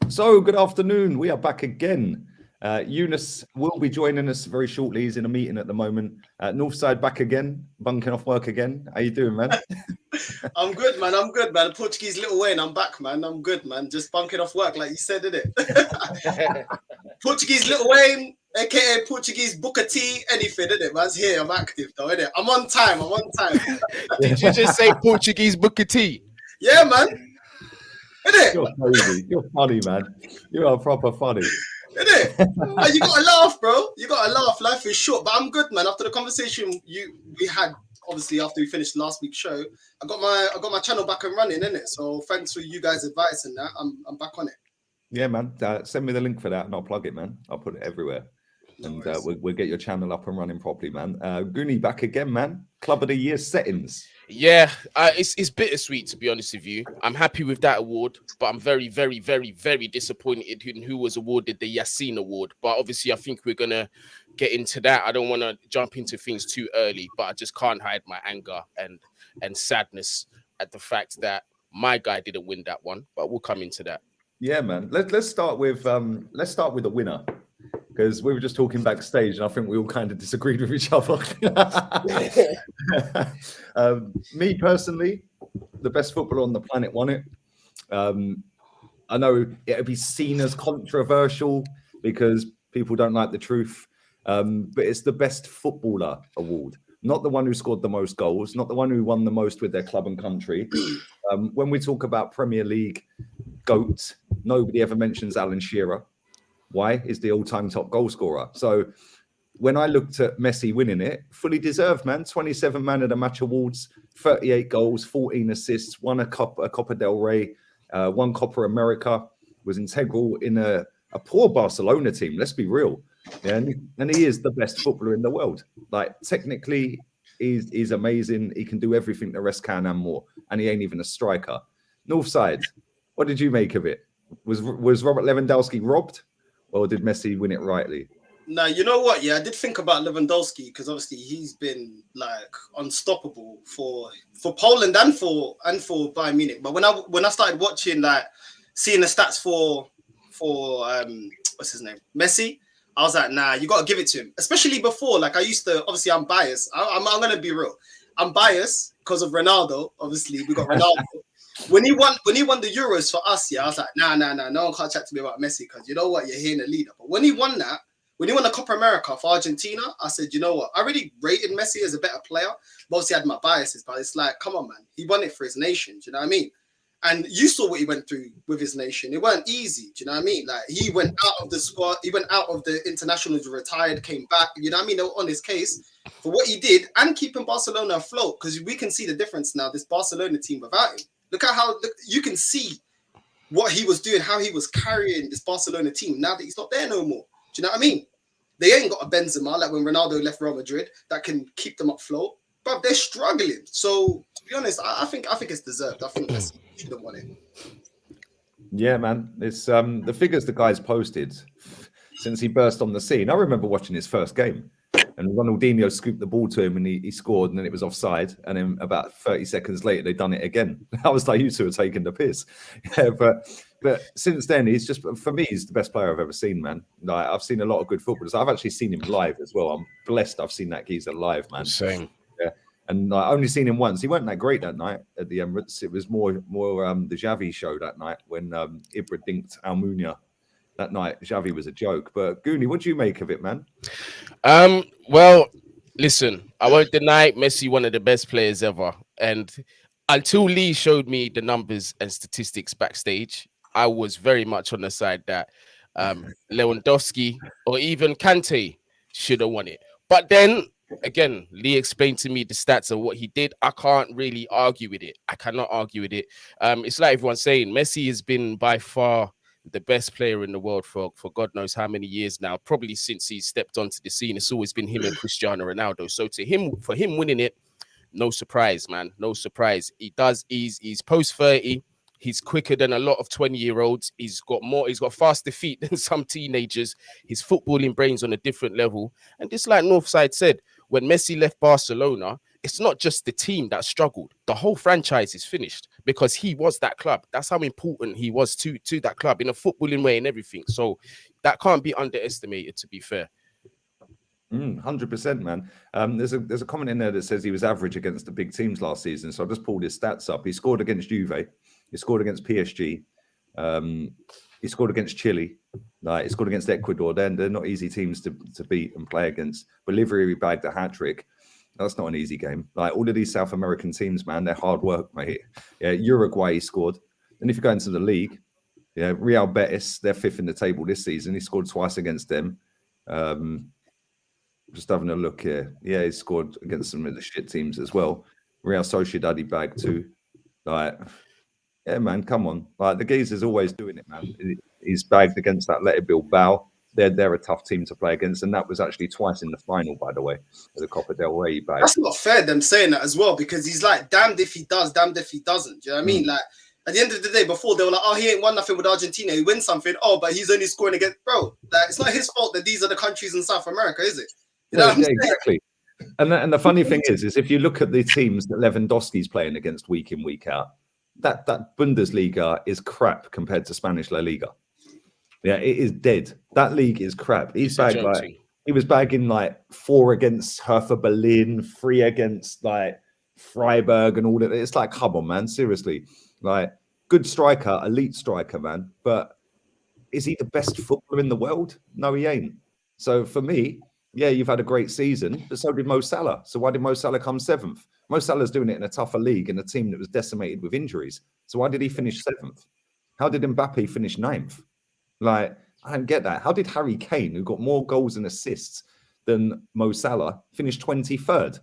So, good afternoon. We are back again. Eunice will be joining us very shortly. He's in a meeting at the moment. Northside back again, bunking off work again. How you doing, man? I'm good, man. I'm good, man. Portuguese Little Wayne, I'm back, man. I'm good, man. Just bunking off work, like you said, did it? Portuguese Little Wayne, aka Portuguese Booker T, anything, did it? Man's here. I'm active, though, innit? I'm on time. I'm on time. Did you just say Portuguese Booker T? Yeah, man. Innit? You're crazy. You're funny, man. You are proper funny. Innit? You gotta laugh, bro. You gotta laugh. Life is short, but I'm good, man. After the conversation we had, obviously after we finished last week's show, I got my channel back and running, innit? So thanks for you guys' advice and that. I'm back on it. Yeah, man. Send me the link for that and I'll plug it, man. I'll put it everywhere. And we'll get your channel up and running properly, man. Goonie back again, man. Club of the Year settings. Yeah, it's bittersweet, to be honest with you. I'm happy with that award, but I'm very, very, very, very disappointed in who was awarded the Yassine Award. But obviously, I think we're going to get into that. I don't want to jump into things too early, but I just can't hide my anger and sadness at the fact that my guy didn't win that one. But we'll come into that. Yeah, man. Let's start with the winner. Because we were just talking backstage, and I think we all kind of disagreed with each other. Me personally, the best footballer on the planet won it. I know it'll be seen as controversial because people don't like the truth, but it's the best footballer award, not the one who scored the most goals, not the one who won the most with their club and country. When we talk about Premier League GOAT, nobody ever mentions Alan Shearer. Why? Is the all-time top goal scorer. So when I looked at Messi winning it, fully deserved, man. 27 man of the match awards, 38 goals, 14 assists, won a Copa del Rey, won Copa America, was integral in a poor Barcelona team. Let's be real. Yeah, and he is the best footballer in the world. Like, technically, he's amazing. He can do everything the rest can and more. And he ain't even a striker. Northside, what did you make of it? Was Robert Lewandowski robbed? Or did Messi win it rightly? Now, you know what? Yeah, I did think about Lewandowski because obviously he's been like unstoppable for Poland and for Bayern Munich. But when I started watching, like, seeing the stats for what's his name, Messi, I was like, nah, you got to give it to him. Especially before, like, I used to, obviously I'm biased. I'm gonna be real. I'm biased because of Ronaldo. Obviously, we got Ronaldo. When he won the Euros for us, yeah, I was like, nah, no one can't chat to me about Messi because you know what, you're hearing the leader. But when he won the Copa America for Argentina, I said, you know what, I really rated Messi as a better player. But obviously I had my biases, but it's like, come on, man, he won it for his nation. Do you know what I mean? And you saw what he went through with his nation. It weren't easy. Do you know what I mean? Like, he went out of the squad, he went out of the internationals, retired, came back. You know what I mean? They were on his case for what he did and keeping Barcelona afloat because we can see the difference now. This Barcelona team without him. Look at how you can see what he was doing, how he was carrying this Barcelona team now that he's not there no more. Do you know what I mean? They ain't got a Benzema like when Ronaldo left Real Madrid that can keep them afloat, but they're struggling. So to be honest, I think it's deserved. I think Messi should have won it. Yeah, man. It's the figures the guy's posted since he burst on the scene. I remember watching his first game. And Ronaldinho scooped the ball to him and he scored and then it was offside. And then about 30 seconds later, they'd done it again. I was like, you two are taking the piss. Yeah, but since then, he's just, for me, he's the best player I've ever seen, man. Like, I've seen a lot of good footballers. I've actually seen him live as well. I'm blessed I've seen that geezer live, man. Same. Yeah. And I only seen him once. He wasn't that great that night at the Emirates. It was more the Xavi show that night when Ibra dinked Almunia. That night, Xavi was a joke. But Goonie, what do you make of it, man? Well, listen, I won't deny Messi one of the best players ever. And until Lee showed me the numbers and statistics backstage, I was very much on the side that Lewandowski or even Kante should have won it. But then, again, Lee explained to me the stats of what he did. I can't really argue with it. I cannot argue with it. It's like everyone's saying, Messi has been by far the best player in the world for God knows how many years now, probably since he stepped onto the scene. It's always been him and Cristiano Ronaldo. So for him winning it, no surprise, man. No surprise. He's post 30. He's quicker than a lot of 20-year-olds. He's got faster feet than some teenagers. His footballing brain's on a different level. And just like Northside said, when Messi left Barcelona, it's not just the team that struggled. The whole franchise is finished because he was that club. That's how important he was to that club in a footballing way and everything. So that can't be underestimated, to be fair. 100%, man. There's a comment in there that says he was average against the big teams last season. So I just pulled his stats up. He scored against Juve. He scored against PSG. He scored against Chile. He scored against Ecuador. They're not easy teams to beat and play against. Bolivia, he bagged a hat-trick. That's not an easy game. Like, all of these South American teams, man, they're hard work, mate. Yeah, Uruguay, he scored. And if you go into the league, yeah, Real Betis, they're 5th in the table this season. He scored twice against them. Just having a look here. Yeah, he scored against some of the shit teams as well. Real Sociedad, he bagged too. Like, yeah, man, come on. Like, the geezer's always doing it, man. He's bagged against Athletic Bilbao. They're a tough team to play against, and that was actually twice in the final, by the way, of the Copa del Rey. He bagged. That's not fair, them saying that as well, because he's like, damned if he does, damned if he doesn't. Do you know what I mean? Like, at the end of the day, before they were like, oh, he ain't won nothing with Argentina. He wins something. Oh, but he's only scoring against, bro. Like, it's not his fault that these are the countries in South America, is it? You know what I'm saying? Exactly. And the funny thing is if you look at the teams that Lewandowski's playing against week in, week out, that Bundesliga is crap compared to Spanish La Liga. Yeah, it is dead. That league is crap. He was bagging like 4 against Hertha Berlin, 3 against like Freiburg and all that. It's like, come on, man, seriously. Like, good striker, elite striker, man. But is he the best footballer in the world? No, he ain't. So for me, yeah, you've had a great season, but so did Mo Salah. So why did Mo Salah come 7th? Mo Salah's doing it in a tougher league in a team that was decimated with injuries. So why did he finish 7th? How did Mbappe finish 9th? Like, I don't get that. How did Harry Kane, who got more goals and assists than Mo Salah, finish 23rd?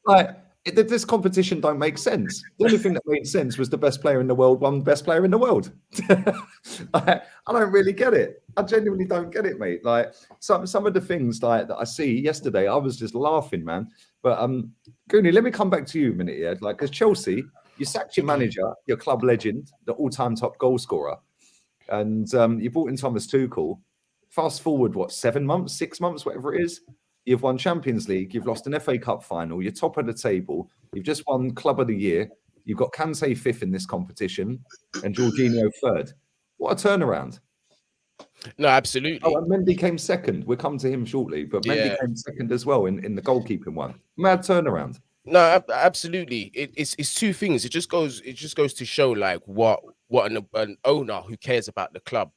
Like, this competition don't make sense. The only thing that made sense was the best player in the world won best player in the world. I don't really get it. I genuinely don't get it, mate. Like, some of the things like that I see yesterday, I was just laughing, man. But Goonie, let me come back to you a minute, yeah. Like, because Chelsea, you sacked your manager, your club legend, the all-time top goal scorer, and you brought in Thomas Tuchel. Fast forward, what, 7 months, 6 months, whatever it is. You've won Champions League. You've lost an FA Cup final. You're top of the table. You've just won Club of the Year. You've got Kante 5th in this competition and Jorginho 3rd. What a turnaround. No, absolutely. Oh, and Mendy came 2nd. We'll come to him shortly. But Mendy came 2nd as well in the goalkeeping one. Mad turnaround. No, absolutely. It's 2 things. It just goes to show like what an owner who cares about the club,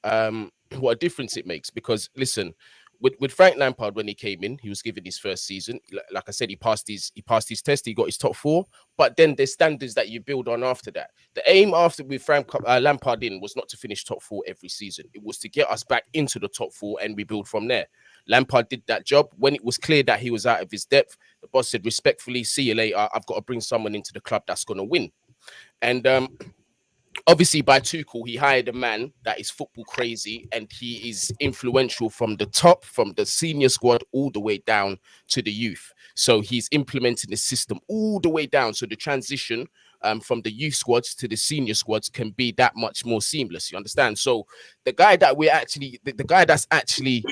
what a difference it makes. Because listen, with Frank Lampard, when he came in, he was given his first season. Like I said, he passed his test. He got his top 4. But then there's standards that you build on after that. The aim after with Frank Lampard in was not to finish top 4 every season. It was to get us back into the top 4 and we build from there. Lampard did that job. When it was clear that he was out of his depth, the boss said, respectfully, see you later. I've got to bring someone into the club that's going to win. And obviously, by Tuchel, he hired a man that is football crazy, and he is influential from the top, from the senior squad, all the way down to the youth. So he's implementing the system all the way down. So the transition from the youth squads to the senior squads can be that much more seamless. You understand? So the guy that the guy that's actually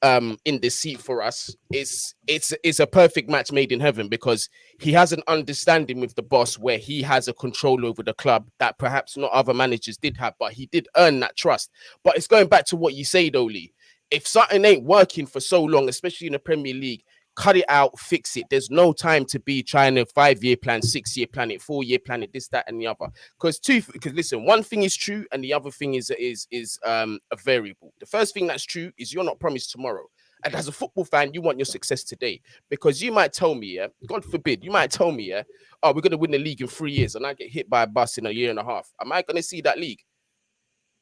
in the seat for us it's a perfect match made in heaven, because he has an understanding with the boss where he has a control over the club that perhaps not other managers did have, but he did earn that trust. But it's going back to what you say, Dolly. If something ain't working for so long, especially in the Premier League, cut it out, fix it. There's no time to be trying to 5-year plan, 6-year plan it, 4-year plan it, this, that, and the other. Because listen, one thing is true and the other thing is a variable. The first thing that's true is you're not promised tomorrow. And as a football fan, you want your success today, because you might tell me, God forbid, you might tell me, oh, we're going to win the league in 3 years and I get hit by a bus in a year and a half. Am I going to see that league?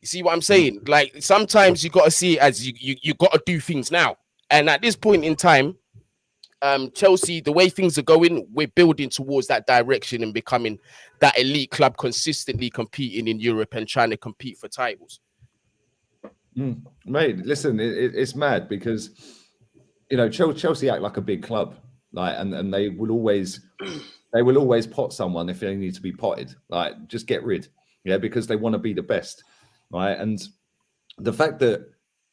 You see what I'm saying? Like, sometimes you got to see it as you got to do things now. And at this point in time, Chelsea, the way things are going, we're building towards that direction and becoming that elite club, consistently competing in Europe and trying to compete for titles. Mate, listen, it's mad because, you know, Chelsea act like a big club, like, and they will always pot someone if they need to be potted, like, just get rid, because they want to be the best, right? And the fact that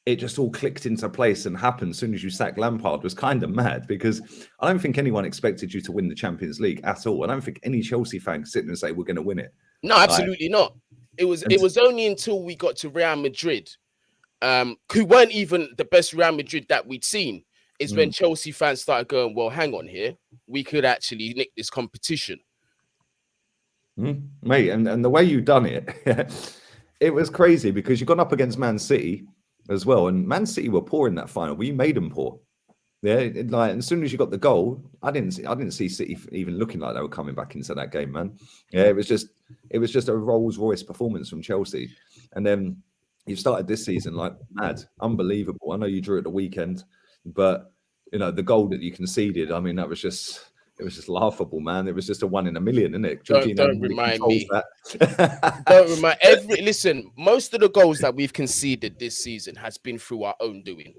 it just all clicked into place and happened as soon as you sacked Lampard was kind of mad, because I don't think anyone expected you to win the Champions League at all. I don't think any Chelsea fan could sit and say we're going to win it. No, absolutely not. It was only until we got to Real Madrid, who weren't even the best Real Madrid that we'd seen, is when Chelsea fans started going, well, hang on here, we could actually nick this competition. Mate, and the way you done it, it was crazy, because you got up against Man City as well, and Man City were poor in that final, but you made them poor. Yeah, like as soon as you got the goal, I didn't see City even looking like they were coming back into that game, man. Yeah, it was just a Rolls Royce performance from Chelsea, and then you've started this season like mad, unbelievable. I know you drew at the weekend, but you know the goal that you conceded. I mean, it was just laughable, man. It was just a 1 in a million, isn't it? Don't remind me. Don't remind. Listen, most of the goals that we've conceded this season has been through our own doing.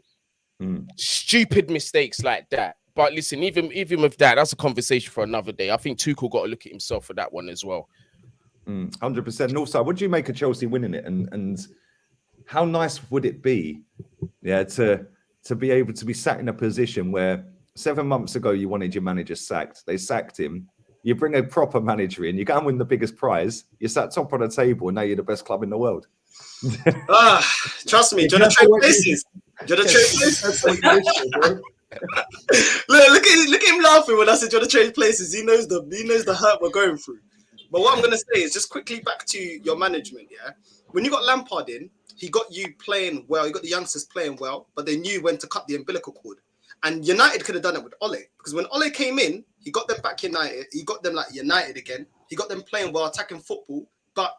Stupid mistakes like that. But listen, even with that, that's a conversation for another day. I think Tuchel got to look at himself for that one as well. 100%. Northside, what do you make of Chelsea winning it? And how nice would it be, to be able to be sat in a position where 7 months ago you wanted your manager sacked, they sacked him, you bring a proper manager in, you go and win the biggest prize, you sat top of the table, and now you're the best club in the world. Trust me, do you want to trade places? Look at him laughing when I said do you want to trade places. He knows the hurt we're going through. But what I'm gonna say is just quickly back to your management, when you got Lampard in, he got you playing well, he got the youngsters playing well, but they knew when to cut the umbilical cord. And United could have done it with Ole, because when Ole came in, he got them back United. He got them like United again. He got them playing well, attacking football. But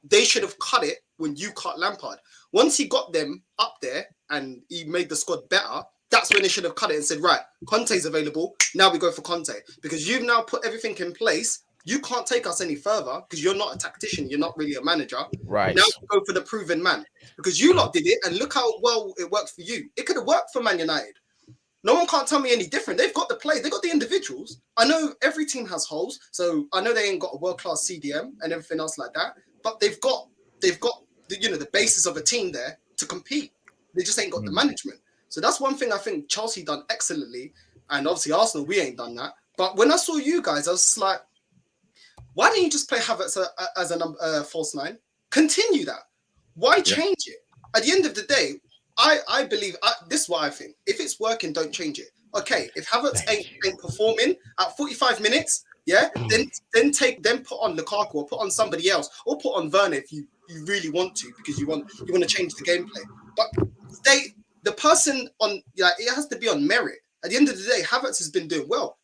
they should have cut it when you cut Lampard. Once he got them up there and he made the squad better, that's when they should have cut it and said, right, Conte's available. Now we go for Conte. Because you've now put everything in place. You can't take us any further because you're not a tactician. You're not really a manager. Right. Now we go for the proven man. Because you lot did it and look how well it worked for you. It could have worked for Man United. No one can't tell me any different. They've got the play. They've got the individuals. I know every team has holes. So I know they ain't got a world-class CDM and everything else like that. But they've got the basis of a team there to compete. They just ain't got the management. So that's one thing I think Chelsea done excellently. And obviously Arsenal, we ain't done that. But when I saw you guys, I was like, why didn't you just play Havertz as a false nine? Continue that. Why change it? At the end of the day, I believe this is what I think. If it's working, don't change it. Okay, if Havertz ain't performing at 45 minutes, then put on Lukaku or put on somebody else or put on Werner if you really want to, because you want to change the gameplay. But the person on it has to be on merit. At the end of the day, Havertz has been doing well.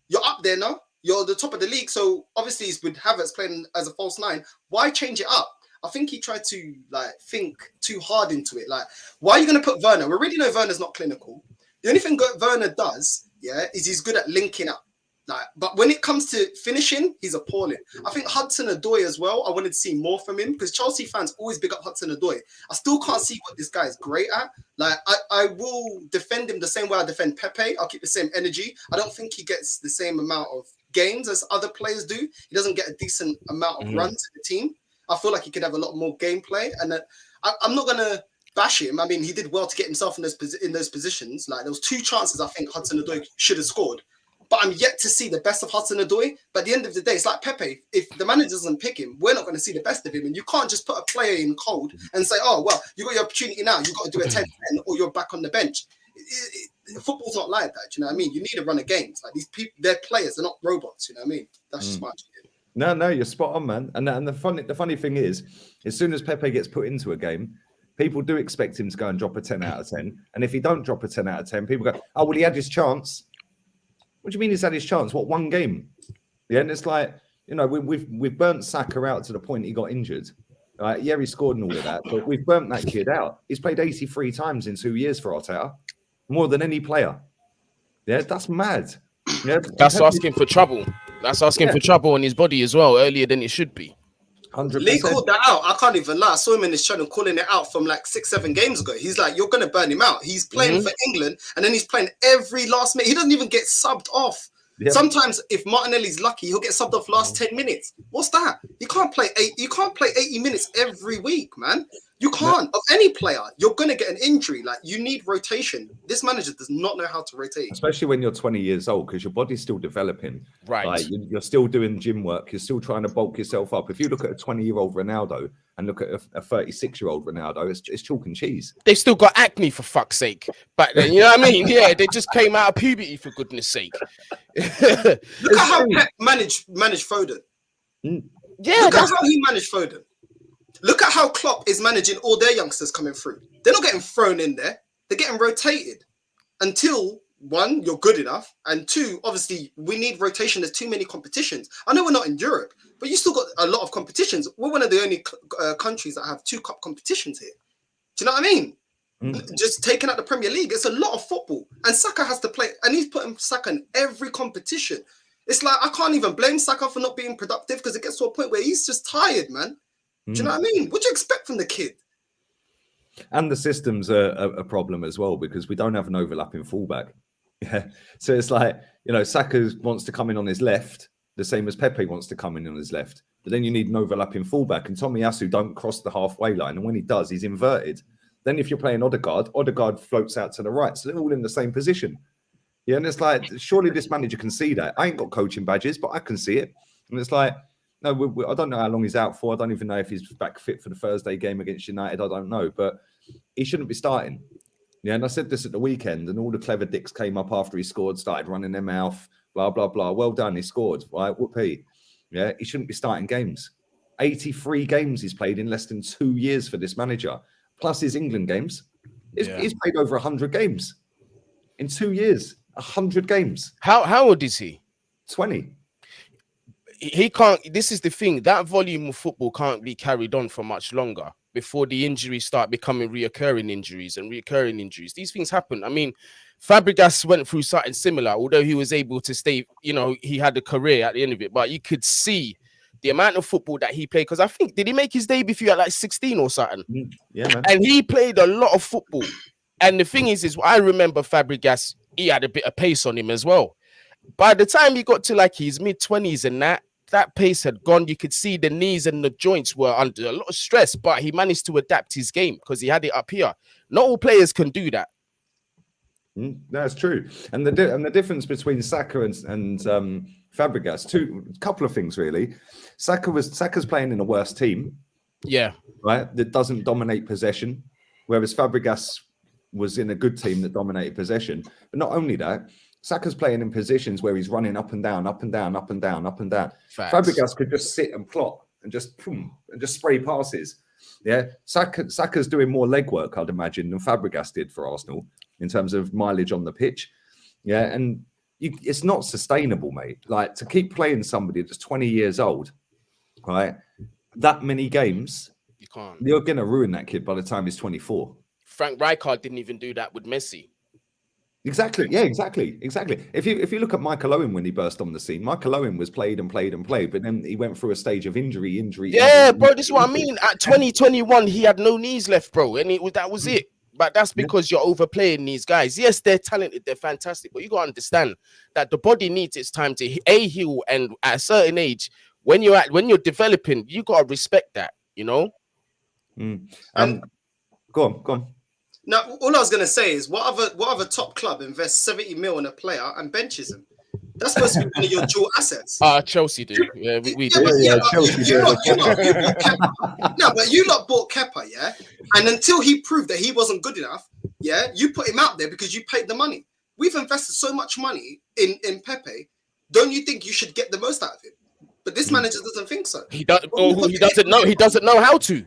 You're up there now. You're the top of the league. So obviously it's with Havertz playing as a false nine. Why change it up? I think he tried to think too hard into it. Like, why are you going to put Werner? We already know Werner's not clinical. The only thing Werner does, is he's good at linking up. But when it comes to finishing, he's appalling. I think Hudson-Odoi as well. I wanted to see more from him because Chelsea fans always big up Hudson-Odoi. I still can't see what this guy is great at. I will defend him the same way I defend Pepe. I'll keep the same energy. I don't think he gets the same amount of games as other players do. He doesn't get a decent amount of runs to the team. I feel like he could have a lot more gameplay, and I'm not gonna bash him. I mean, he did well to get himself in those positions. There was 2 chances I think Hudson-Odoi should have scored, but I'm yet to see the best of Hudson-Odoi. But at the end of the day, it's like Pepe. If the manager doesn't pick him, we're not going to see the best of him. And you can't just put a player in cold and say, "Oh well, you got your opportunity now. You got to do a 10-10, or you're back on the bench." Football's not like that. You know what I mean? You need to run a game. These people, they're players. They're not robots. You know what I mean? That's just my opinion. No, you're spot on, man. And the funny thing is, as soon as Pepe gets put into a game, people do expect him to go and drop a 10 out of 10. And if he don't drop a 10 out of 10, people go, "Oh, well, he had his chance." What do you mean he's had his chance? What, one game? Yeah, and it's like, we've burnt Saka out to the point he got injured. He scored and all of that, but we've burnt that kid out. He's played 83 times in 2 years for Arteta, more than any player. Yeah, that's mad. Yeah, that's asking for trouble. That's asking for trouble on his body as well, earlier than it should be. 100%. Lee called that out. I can't even lie. I saw him in his channel calling it out from 6-7 games ago. He's like, you're going to burn him out. He's playing for England, and then he's playing every last minute. He doesn't even get subbed off. Yep. Sometimes, if Martinelli's lucky, he'll get subbed off last 10 minutes. What's that? You can't play 80 minutes every week, man. You can't. Of any player, you're going to get an injury. Like, you need rotation. This manager does not know how to rotate. Especially when you're 20 years old, because your body's still developing. Right. Like, you're still doing gym work. You're still trying to bulk yourself up. If you look at a 20-year-old Ronaldo and look at a 36-year-old Ronaldo, it's chalk and cheese. They've still got acne, for fuck's sake. But then, you know what I mean? Yeah, they just came out of puberty, for goodness sake. Look at how Pep managed Foden. Yeah. Look at how he managed Foden. Look at how Klopp is managing all their youngsters coming through. They're not getting thrown in there. They're getting rotated until, one, you're good enough, and two, obviously, we need rotation. There's too many competitions. I know we're not in Europe, but you still got a lot of competitions. We're one of the only countries that have 2 cup competitions here. Do you know what I mean? Just taking out the Premier League, it's a lot of football. And Saka has to play, and he's putting Saka in every competition. It's like, I can't even blame Saka for not being productive, because it gets to a point where he's just tired, man. Do you know what I mean? What do you expect from the kid? And the system's a problem as well, because we don't have an overlapping fullback. Yeah. So it's like, Saka wants to come in on his left, the same as Pepe wants to come in on his left. But then you need an overlapping fullback, and Tomiyasu don't cross the halfway line. And when he does, he's inverted. Then if you're playing Odegaard floats out to the right. So they're all in the same position. Yeah. And it's like, surely this manager can see that. I ain't got coaching badges, but I can see it. And it's like, no, I don't know how long he's out for. I don't even know if he's back fit for the Thursday game against United. I don't know, but he shouldn't be starting. Yeah, and I said this at the weekend, and all the clever dicks came up after he scored, started running their mouth, blah, blah, blah. Well done, he scored, right? Whoopee. Yeah, he shouldn't be starting games. 83 games he's played in less than 2 years for this manager, plus his England games. He's played over 100 games in 2 years. 100 games. How old is he? 20. He can't. This is the thing. That volume of football can't be carried on for much longer before the injuries start becoming reoccurring injuries. These things happen. I mean, Fabregas went through something similar, although he was able to stay, he had a career at the end of it, but you could see the amount of football that he played. Because I think, did he make his debut at like 16 or something? Yeah, man. And he played a lot of football. And the thing is I remember Fabregas, he had a bit of pace on him as well. By the time he got to like his mid-20s and that pace had gone. You could see the knees and the joints were under a lot of stress, but he managed to adapt his game because he had it up here. Not all players can do that. That's true. And the difference between Saka and Fabregas, a couple of things really. Saka's playing in a worse team. Yeah. Right. That doesn't dominate possession, whereas Fabregas was in a good team that dominated possession. But not only that, Saka's playing in positions where he's running up and down, up and down, up and down, up and down. Facts. Fabregas could just sit and plot and just spray passes. Yeah, Saka's doing more legwork, I'd imagine, than Fabregas did for Arsenal in terms of mileage on the pitch. Yeah, and it's not sustainable, mate. Like, to keep playing somebody that's 20 years old, right? That many games, you can't. You're going to ruin that kid by the time he's 24. Frank Rijkaard didn't even do that with Messi. Exactly. Yeah, exactly. If you look at Michael Owen when he burst on the scene, Michael Owen was played, but then he went through a stage of injury. Yeah, bro, this is what I mean. At 2021, he had no knees left, bro, and that was it. But that's because you're overplaying these guys. Yes, they're talented, they're fantastic, but you gotta understand that the body needs its time to heal, and at a certain age, when you're developing, you gotta respect that, Go on. Now, all I was going to say is, what other top club invests 70 mil in a player and benches him? That's supposed to be one of your dual assets. Chelsea do. Yeah, we do. Chelsea do. No, but you lot bought Kepa, yeah? And until he proved that he wasn't good enough, yeah, you put him out there because you paid the money. We've invested so much money in Pepe. Don't you think you should get the most out of him? But this manager doesn't think so. He doesn't know. He doesn't know how to.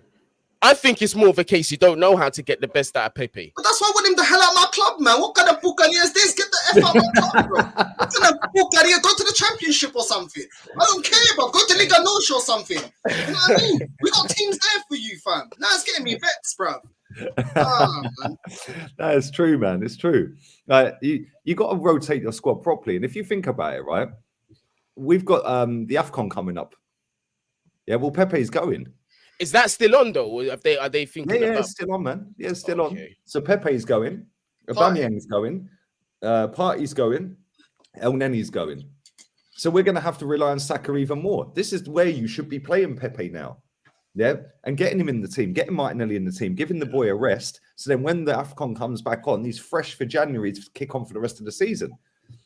I think it's more of a case you don't know how to get the best out of Pepe. But that's why I want him the hell out of my club, man. What kind of buccaneer is this? Get the F out of my club, bro. What kind of buccaneer? Go to the championship or something. I don't care, bro. Go to Liga Norte or something. You know what I mean? We got teams there for you, fam. Now it's getting me vexed, bro. Man. That is true, man. It's true. You got to rotate your squad properly. And if you think about it, right, we've got the AFCON coming up. Yeah, well, Pepe's going. Is that still on though? Or are they thinking? Yeah, it's still on, man. Yeah, it's still on. So Pepe's going, Aubameyang's going, Partey's going, El Neni's going. So we're going to have to rely on Saka even more. This is where you should be playing Pepe now. Yeah, and getting him in the team, getting Martinelli in the team, giving the boy a rest. So then when the AFCON comes back on, he's fresh for January to kick on for the rest of the season.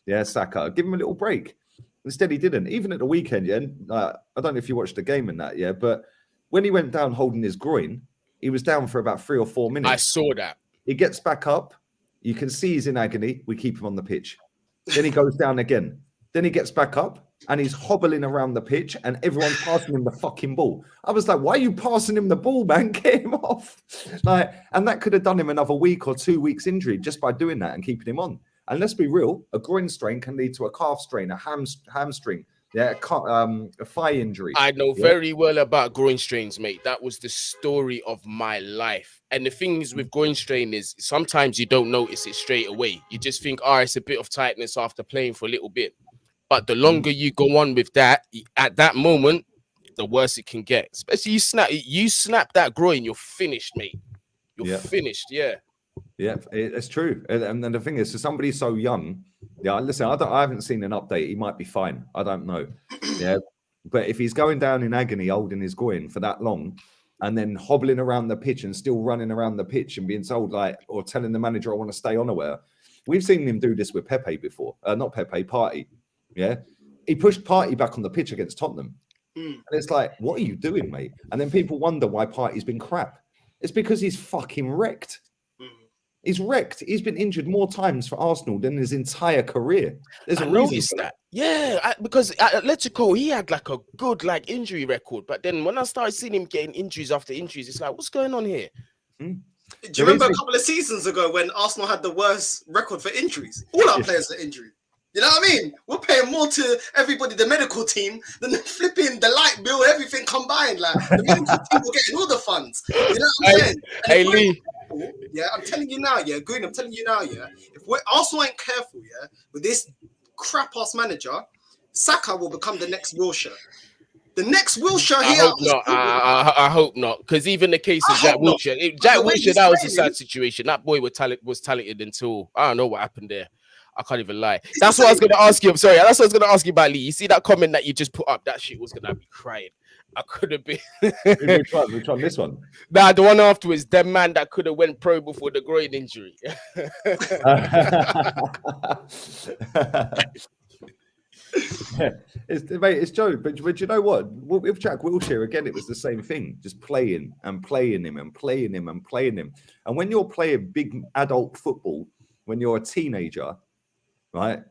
Yeah, Saka, give him a little break. Instead, he didn't. Even at the weekend, yeah. I don't know if you watched the game in that, yeah, but when he went down holding his groin, he was down for about 3 or 4 minutes. I saw that. He gets back up. You can see he's in agony. We keep him on the pitch. Then he goes down again. Then he gets back up and he's hobbling around the pitch and everyone's passing him the fucking ball. I was like, why are you passing him the ball, man? Get him off. Like, and that could have done him another week or 2 weeks injury just by doing that and keeping him on. And let's be real, a groin strain can lead to a calf strain, a hamstring, yeah, a thigh injury. I know very well about groin strains, mate. That was the story of my life. And the thing is with groin strain is sometimes you don't notice it straight away. You just think, it's a bit of tightness after playing for a little bit. But the longer you go on with that, at that moment, the worse it can get. Especially you snap that groin, you're finished, mate. You're finished, yeah. Yeah, it's true. And then the thing is, for somebody so young, yeah, listen, I haven't seen an update. He might be fine. I don't know. Yeah, but if he's going down in agony, holding his groin for that long, and then hobbling around the pitch and still running around the pitch and being told or telling the manager, I want to stay on aware. We've seen him do this with Pepe before. Not Pepe, Partey. Yeah, he pushed Partey back on the pitch against Tottenham. And it's like, what are you doing, mate? And then people wonder why Partey's been crap. It's because he's fucking wrecked. He's wrecked. He's been injured more times for Arsenal than his entire career. There's a reason for that. Yeah, because at Atletico, he had like a good injury record. But then when I started seeing him getting injuries after injuries, it's like, what's going on here? Do you remember a couple of seasons ago when Arsenal had the worst record for injuries? All our players are injured. You know what I mean? We're paying more to everybody, the medical team, than the flipping, the light bill, everything combined. Like, the medical team were getting all the funds. You know what I'm saying? Hey, Lee. Yeah, I'm telling you now, yeah, Green, I'm telling you now, yeah. If Arsenal ain't careful, yeah, with this crap-ass manager, Saka will become the next Wilshere. The next Wilshere here. I hope not. Because even the case of Jack Wilshere, that was a sad situation. That boy was talented until I don't know what happened there. I can't even lie. That's what I was going to ask you. I'm sorry. That's what I was going to ask you about, Lee. You see that comment that you just put up? That shit was going to have me crying. I could have been. Which one? This one? Nah, the one afterwards. Them man that could have went pro before the groin injury. It's Joe. But you know what? With Jack Wilshere, again, it was the same thing. Just playing and playing him and playing him and playing him. And when you're playing big adult football, when you're a teenager, right?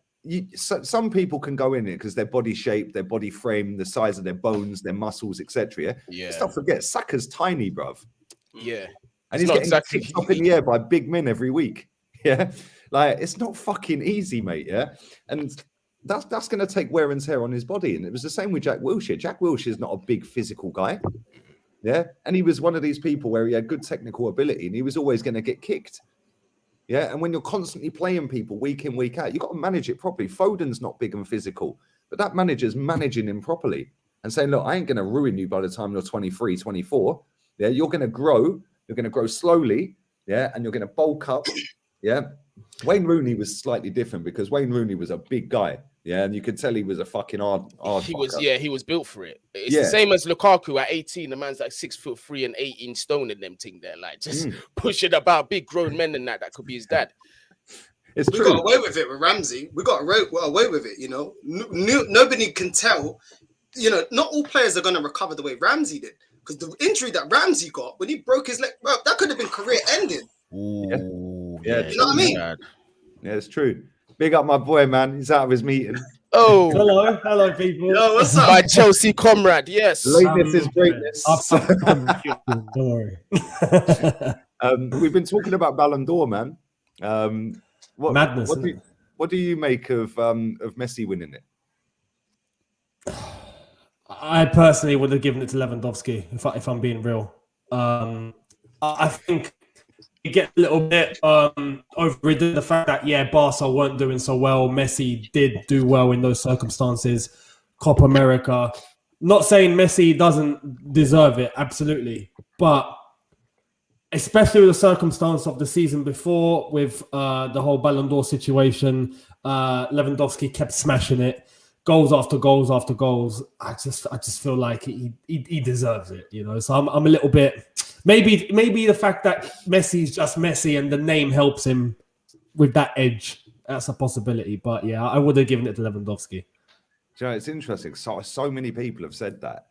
Some people can go in it because their body shape, their body frame, the size of their bones, their muscles, etc. Yeah. Let's not forget, Saka's tiny, bruv. Yeah. And he's getting kicked up in the air by big men every week. Yeah. Like, it's not fucking easy, mate. Yeah. And that's going to take wear and tear on his body. And it was the same with Jack Wilshere. Jack Wilshere is not a big physical guy. Yeah. And he was one of these people where he had good technical ability and he was always going to get kicked. Yeah, and when you're constantly playing people week in, week out, you've got to manage it properly. Foden's not big and physical, but that manager's managing him properly and saying, look, I ain't going to ruin you by the time you're 23, 24. Yeah, you're going to grow. You're going to grow slowly. Yeah, and you're going to bulk up. Yeah. Wayne Rooney was slightly different because Wayne Rooney was a big guy. Yeah, and you could tell he was a fucking hard he was built for it. It's the same as Lukaku at 18. The man's like 6'3" and 18 stone in them thing there, like just pushing about big grown men and that could be his dad. It's we got away with it with Ramsey. We got away with it, you know. Nobody can tell, you know, not all players are going to recover the way Ramsey did. Because the injury that Ramsey got when he broke his leg, bro, that could have been career ending. Ooh, yeah, you know what I mean? Yeah, it's true. Big up my boy, man. He's out of his meeting. Oh, hello, people. Yo, what's up? My Chelsea comrade, yes. Lateness is greatness. Don't worry. We've been talking about Ballon d'Or, man. Madness. What do you make of Messi winning it? I personally would have given it to Lewandowski, if I'm being real. I think you get a little bit overridden the fact that Barca weren't doing so well. Messi did do well in those circumstances. Copa America. Not saying Messi doesn't deserve it, absolutely, but especially with the circumstance of the season before, with the whole Ballon d'Or situation, Lewandowski kept smashing it. goals after goals after goals. I just feel like he deserves it, you know. So I'm a little bit maybe the fact that Messi's just Messi and the name helps him with that edge. That's a possibility, but yeah, I would have given it to Lewandowski. You know, it's interesting. So many people have said that.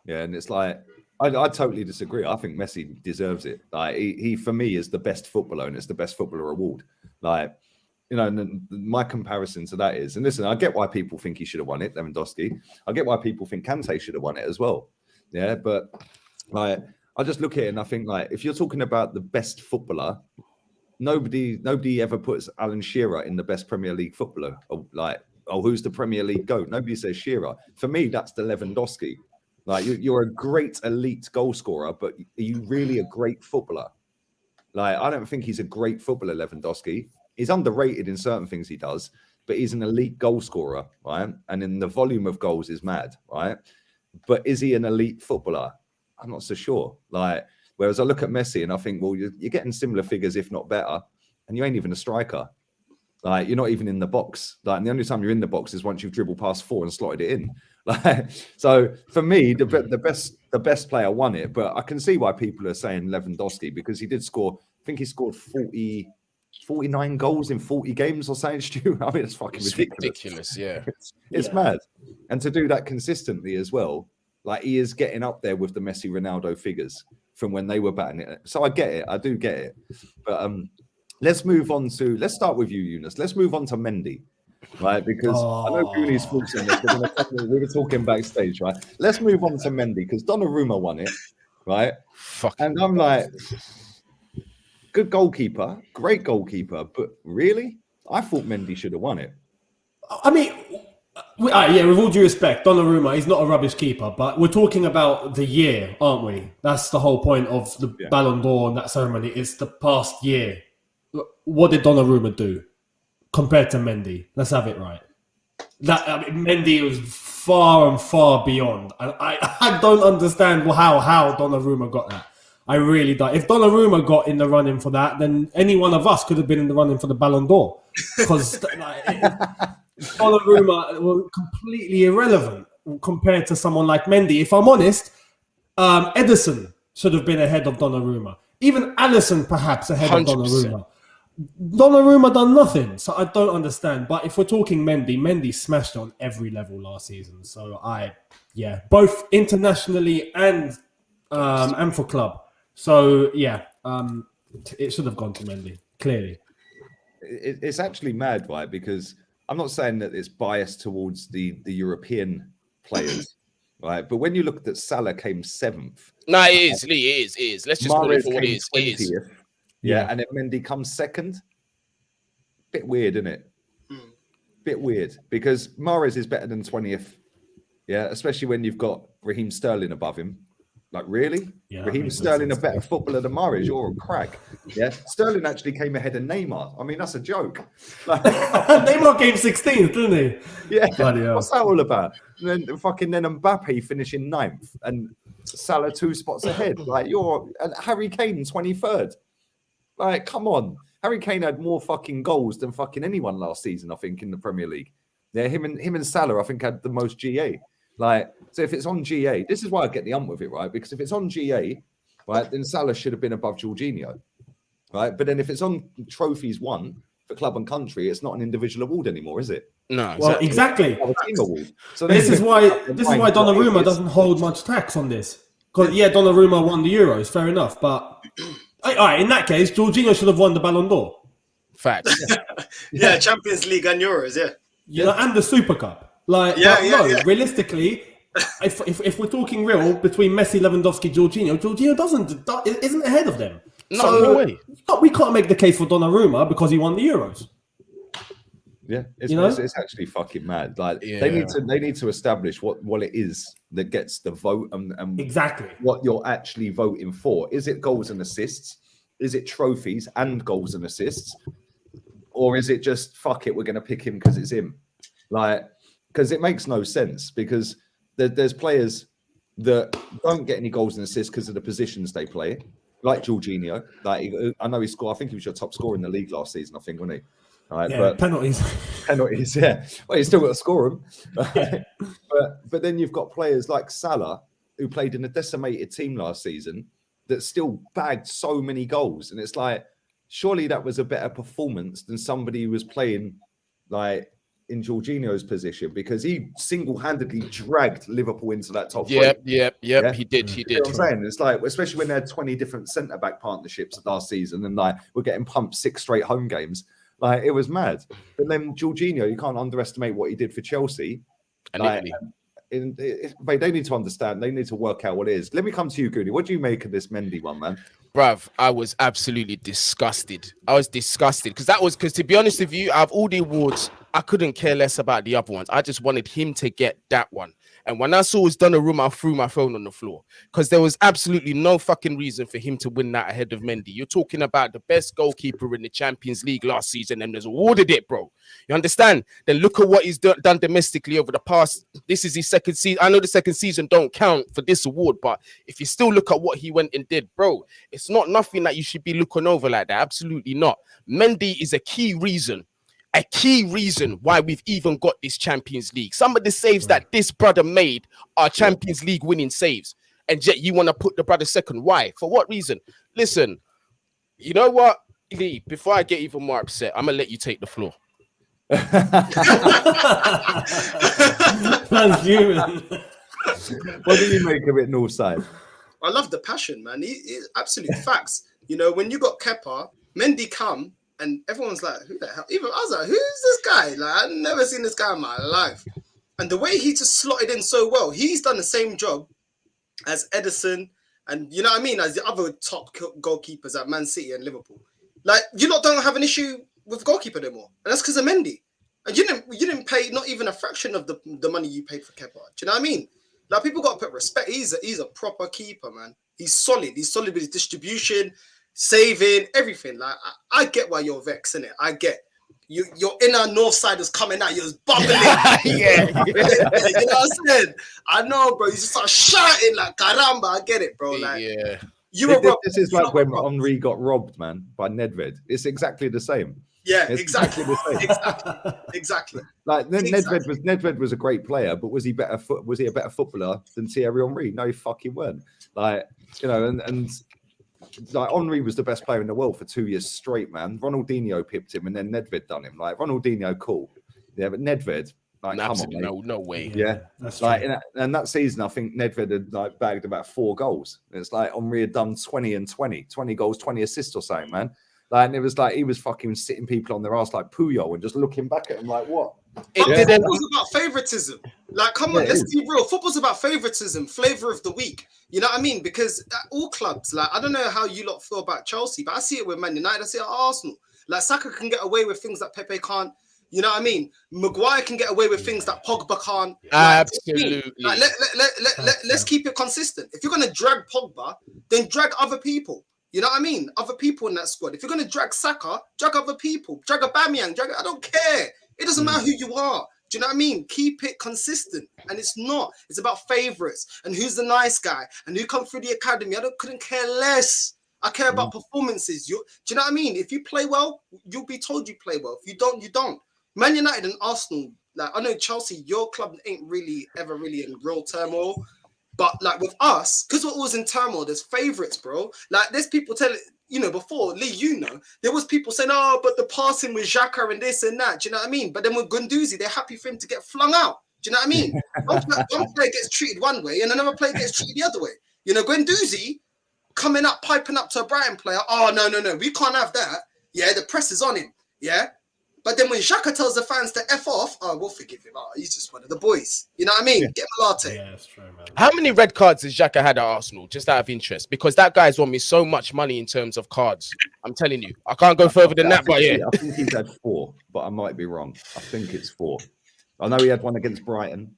Yeah, and it's like I totally disagree. I think Messi deserves it. Like he for me is the best footballer, and it's the best footballer award. Like, you know, and my comparison to that is, and listen, I get why people think he should have won it, Lewandowski. I get why people think Kante should have won it as well. Yeah, but like I just look at it and I think like if you're talking about the best footballer, nobody ever puts Alan Shearer in the best Premier League footballer. Or like, oh, who's the Premier League GOAT? Nobody says Shearer. For me, that's the Lewandowski. Like you're a great elite goal scorer, but are you really a great footballer? Like I don't think he's a great footballer, Lewandowski. He's underrated in certain things he does, but he's an elite goal scorer, right? And in the volume of goals is mad, right? But is he an elite footballer? I'm not so sure. Like, whereas I look at Messi and I think, well, you're getting similar figures, if not better, and you ain't even a striker. Like, you're not even in the box. Like, and the only time you're in the box is once you've dribbled past 4 and slotted it in. Like, so for me, the best player won it. But I can see why people are saying Lewandowski because he did score. I think he scored 49 goals in 40 games or something, Stu. I mean, it's fucking ridiculous. Yeah. It's mad. And to do that consistently as well, like he is getting up there with the Messi Ronaldo figures from when they were batting it. So I get it. I do get it. But let's start with you, Eunice. Let's move on to Mendy. Right, because I know Gooni's thoughts on this. We were talking backstage, right? Let's move on to Mendy because Donnarumma won it, right? And I'm like, good goalkeeper, great goalkeeper, but really, I thought Mendy should have won it. I mean, yeah, with all due respect, Donnarumma, he's not a rubbish keeper, but we're talking about the year, aren't we? That's the whole point of the Ballon d'Or and that ceremony. It's the past year. What did Donnarumma do compared to Mendy? Let's have it right. Mendy was far and far beyond. I don't understand how Donnarumma got that. I really don't. If Donnarumma got in the running for that, then any one of us could have been in the running for the Ballon d'Or. Because Donnarumma was completely irrelevant compared to someone like Mendy. If I'm honest, Ederson should have been ahead of Donnarumma. Even Alisson perhaps ahead 100%. Of Donnarumma. Donnarumma done nothing, so I don't understand. But if we're talking Mendy smashed on every level last season. So both internationally and for club. So it should have gone to Mendy, clearly. It's actually mad, right? Because I'm not saying that it's biased towards the European players, right? But when you look that Salah came 7th. No, it is. Let's just call it for what it is. 20th. Yeah, and then Mendy comes 2nd. Bit weird, isn't it? Bit weird because Mahrez is better than 20th. Yeah, especially when you've got Raheem Sterling above him. Like, really? Yeah, Raheem Sterling a better footballer than Mahrez? You're a crack. Yeah, Sterling actually came ahead of Neymar. I mean, that's a joke. Like, Neymar came 16th, didn't he? Yeah. What's that all about? And then Mbappe finishing 9th and Salah 2 spots ahead. Like, and Harry Kane 23rd. Like, come on. Harry Kane had more fucking goals than fucking anyone last season, I think, in the Premier League. Yeah, him and Salah, I think, had the most GA. Like, so if it's on GA, this is why I get the with it, right? Because if it's on GA, right, then Salah should have been above Jorginho, right? But then if it's on trophies won for club and country, it's not an individual award anymore, is it? No, well, exactly. So this is why Donnarumma doesn't hold much tax on this. Because Donnarumma won the Euros, fair enough, but. All right, in that case, Jorginho should have won the Ballon d'Or. Facts. Yeah, Champions League and Euros, and the Super Cup. Like, realistically, if we're talking real, between Messi, Lewandowski, Jorginho isn't ahead of them. No way. We can't make the case for Donnarumma because he won the Euros. Yeah, it's actually fucking mad. Like they need to establish what it is that gets the vote and exactly what you're actually voting for. Is it goals and assists? Is it trophies and goals and assists? Or is it just fuck it, we're going to pick him because it's him? Like, because it makes no sense because there's players that don't get any goals and assists because of the positions they play, like Jorginho. Like I know he scored. I think he was your top scorer in the league last season. I think, wasn't he? Right, Yeah, but penalties. penalties, yeah. Well, you still got to score them. Yeah. But then you've got players like Salah, who played in a decimated team last season, that still bagged so many goals. And it's like, surely that was a better performance than somebody who was playing like in Jorginho's position, because he single-handedly dragged Liverpool into that top three. Yep. Yeah? He did. You know what I'm saying? It's like, especially when they had 20 different centre-back partnerships last season, and like we're getting pumped 6 straight home games. Like, it was mad. But then Jorginho, you can't underestimate what he did for Chelsea. Like, they need to understand. They need to work out what it is. Let me come to you, Goody. What do you make of this Mendy one, man? Bruv, I was absolutely disgusted. I was disgusted because to be honest with you, out of all the awards, I couldn't care less about the other ones. I just wanted him to get that one. And when I saw it was Donnarumma, I threw my phone on the floor because there was absolutely no fucking reason for him to win that ahead of Mendy. You're talking about the best goalkeeper in the Champions League last season and has awarded it, bro. You understand? Then look at what he's done domestically over the past. This is his second season. I know the second season don't count for this award, but if you still look at what he went and did, bro, it's not nothing that you should be looking over like that. Absolutely not. Mendy is a key reason why we've even got this Champions League. Some of the saves that this brother made are Champions League winning saves. And yet you want to put the brother second. Why? For what reason? Listen, you know what, Lee, before I get even more upset, I'm going to let you take the floor. Man's human. What do you make of it, Northside? I love the passion, man. He absolute facts. You know, when you got Kepa, Mendy come, and everyone's like, who the hell? Even I was like, who's this guy? Like, I've never seen this guy in my life. And the way he just slotted in so well, he's done the same job as Edison and, you know what I mean, as the other top goalkeepers at Man City and Liverpool. Like, you lot don't have an issue with goalkeeper anymore. And that's because of Mendy. And you didn't pay not even a fraction of the money you paid for Kepa. Do you know what I mean? Like, people got to put respect. He's a proper keeper, man. He's solid. He's solid with his distribution, saving, everything. Like, I get why you're vexed, innit? I get. Your inner Northside is coming out. You're bubbling. Yeah. You know what I'm saying? I know, bro. You just start shouting like, caramba. I get it, bro. Like, This is like when Henry got robbed, man, by Nedved. It's exactly the same. Yeah, it's exactly the same. Exactly. Like Nedved was a great player, but was he a better footballer than Thierry Henry? No, he fucking weren't. Like, you know, and like Henry was the best player in the world for 2 years straight, man. Ronaldinho pipped him, and then Nedved done him. Like, Ronaldinho, cool, yeah, but Nedved, like, come on, mate. no way. Yeah, that's like true. in that season, I think Nedved had like bagged about 4 goals. It's like Henry had done 20 goals, 20 assists or something, man. Like, and it was like he was fucking sitting people on their ass like Puyol and just looking back at him like, what? Football's about favoritism. Like, come on, let's be real. Football's about favoritism, flavor of the week. You know what I mean? Because at all clubs, like, I don't know how you lot feel about Chelsea, but I see it with Man United. I see it at Arsenal. Like, Saka can get away with things that Pepe can't. You know what I mean? Maguire can get away with things that Pogba can't. Absolutely. Like, let's keep it consistent. If you're gonna drag Pogba, then drag other people. You know what I mean? Other people in that squad. If you're gonna drag Saka, drag other people. Drag Aubameyang. I don't care. It doesn't matter who you are. Do you know what I mean? Keep it consistent. And it's not. It's about favorites and who's the nice guy and who come through the academy. Couldn't care less. I care about performances. Do you know what I mean? If you play well, you'll be told you play well. If you don't, you don't. Man United and Arsenal, like, I know Chelsea, your club ain't ever really in real turmoil. But like with us, because we're always in turmoil, there's favorites, bro. Like, there's people telling, you know, before, Lee, you know, there was people saying, oh, but the passing with Xhaka and this and that. Do you know what I mean? But then with Guendouzi, they're happy for him to get flung out. Do you know what I mean? One player gets treated one way and another player gets treated the other way. You know, Guendouzi coming up, piping up to a Brighton player. Oh, no, we can't have that. Yeah, the press is on him. Yeah. But then when Xhaka tells the fans to F off, oh, we'll forgive him. Oh, he's just one of the boys. You know what I mean? Get him a latte. Yeah, that's true, man. How many red cards has Xhaka had at Arsenal? Just out of interest. Because that guy's won me so much money in terms of cards. I'm telling you. I can't go further than that, but yeah. I think he's had 4, but I might be wrong. I think it's 4. I know he had one against Brighton.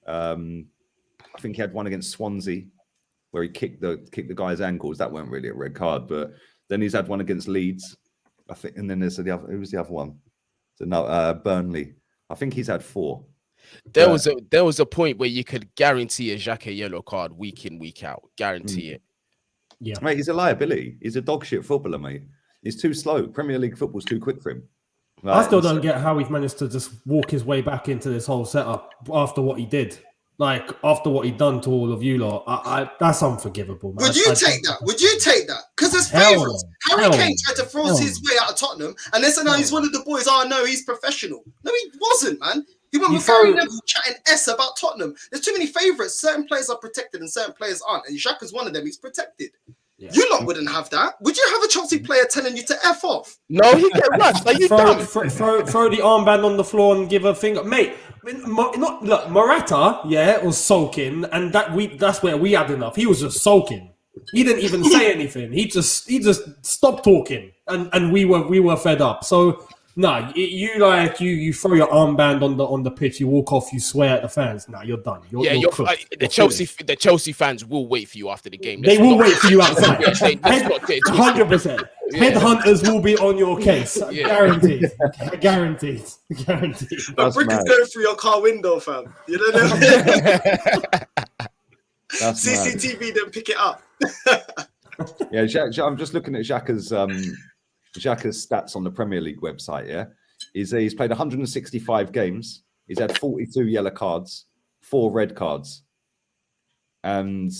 I think he had one against Swansea where he kicked the guy's ankles. That weren't really a red card, but then he's had one against Leeds. I think, and then there's the other. Who was the other one? So no, Burnley. I think he's had 4. There was a point where you could guarantee a Xhaka yellow card week in, week out. Guarantee it. Yeah, mate, he's a liability. He's a dog shit footballer, mate. He's too slow. Premier League football's too quick for him. I still don't get how he's managed to just walk his way back into this whole setup after what he did. Like, after what he'd done to all of you lot. That's unforgivable, man. Would you take that? Would you take that? Because there's favourites. Harry Kane tried to force his way out of Tottenham, and they said, no, he's one of the boys. Oh, no, he's professional. No, he wasn't, man. He went with Gary Neville chatting S about Tottenham. There's too many favourites. Certain players are protected and certain players aren't. And Xhaka's one of them. He's protected. Yeah. You lot wouldn't have that. Would you have a Chelsea player telling you to F off? No, he get rushed. Are you dumb? Throw the armband on the floor and give a finger. Mate, look, Morata, was sulking, and that's where we had enough. He was just sulking. He didn't even say anything. He just stopped talking, and we were fed up. So you throw your armband on the pitch, you walk off, you swear at the fans. You're done. You're cooked. The Chelsea fans will wait for you after the game. They will wait for you outside. 100%. Headhunters will be on your case. Guaranteed. Guaranteed. A brick is going through your car window, fam. You don't know. CCTV then pick it up. Yeah, I'm just looking at Xhaka's stats on the Premier League website. Yeah, he's played 165 games. He's had 42 yellow cards, 4 red cards, and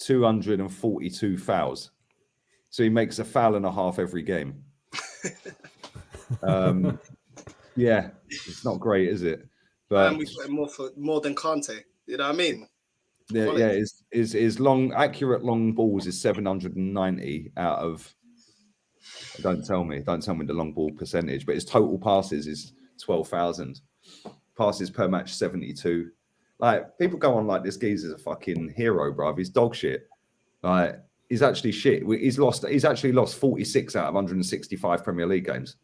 242 fouls. So he makes a foul and a half every game. Yeah, it's not great, is it? But and we put him more than Kante. You know what I mean? Yeah. His accurate long balls is 790 out of. Don't tell me the long ball percentage, but his total passes is 12,000. Passes per match 72. Like, people go on like this geezer's a fucking hero, bruv. He's dog shit. Like, he's actually shit. He's actually lost 46 out of 165 Premier League games.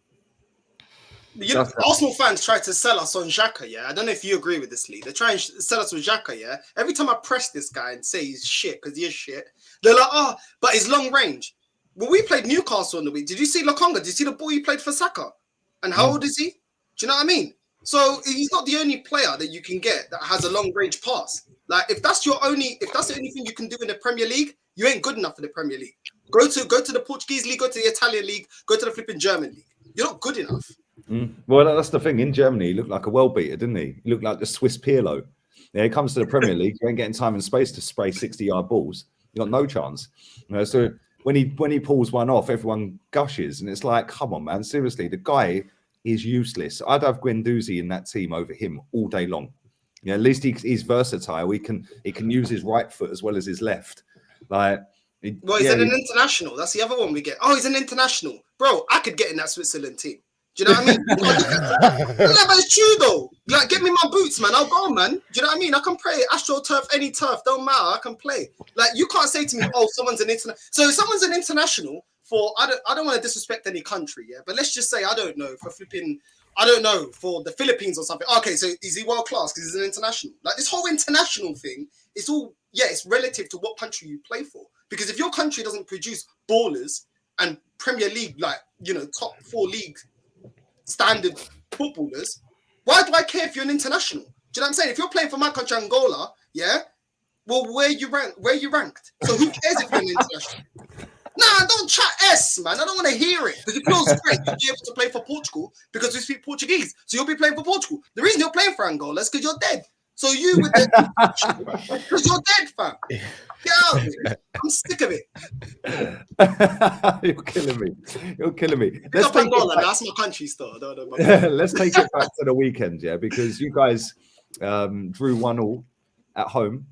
You know, Arsenal fans try to sell us on Xhaka, yeah? I don't know if you agree with this, Lee. They try and sell us with Xhaka, yeah? Every time I press this guy and say he's shit, because he is shit, they're like, but his long range. When we played Newcastle in the week, did you see Lokonga? Did you see the ball he played for Saka? And how old is he? Do you know what I mean? So he's not the only player that you can get that has a long range pass. Like, if that's the only thing you can do in the Premier League, you ain't good enough for the Premier League. Go to the Portuguese league, go to the Italian league, go to the flipping German league. You're not good enough. Well, that's the thing. In Germany, he looked like a well-beater, didn't he? He looked like the Swiss Pirlo. Yeah, he comes to the Premier League, you ain't getting time and space to spray 60-yard balls. You got no chance. You know, so when he pulls one off, everyone gushes, and it's like, come on, man, seriously, the guy is useless. I'd have Guendouzi in that team over him all day long. Yeah, at least he's versatile. He can use his right foot as well as his left. Like, he's an international. That's the other one we get. Oh, he's an international, bro. I could get in that Switzerland team. Do you know what I mean? Yeah, but it's true though. Like, get me my boots, man. I'll go, man. Do you know what I mean? I can play AstroTurf, any turf, don't matter. I can play. Like, you can't say to me, oh, someone's an international. So if someone's an international for, I don't want to disrespect any country, yeah, but let's just say, I don't know, for the Philippines or something. Okay, so is he world class because he's an international? Like, this whole international thing, it's all, it's relative to what country you play for. Because if your country doesn't produce ballers and Premier League, like, you know, top 4 league standard footballers, why do I care if you're an international? Do you know what I'm saying? If you're playing for my country, Angola, yeah, well, where you ranked? So who cares if you're an international? Nah, don't chat S, man. I don't want to hear it. Because it feels great to be able to play for Portugal because we speak Portuguese. So you'll be playing for Portugal. The reason you're playing for Angola is because you're dead. So you with the because you're dead, fam. Get out of it. I'm sick of it. You're killing me. Let's take Angola. That's my country still. Let's take it back to the weekend, yeah, because you guys drew 1-1 at home.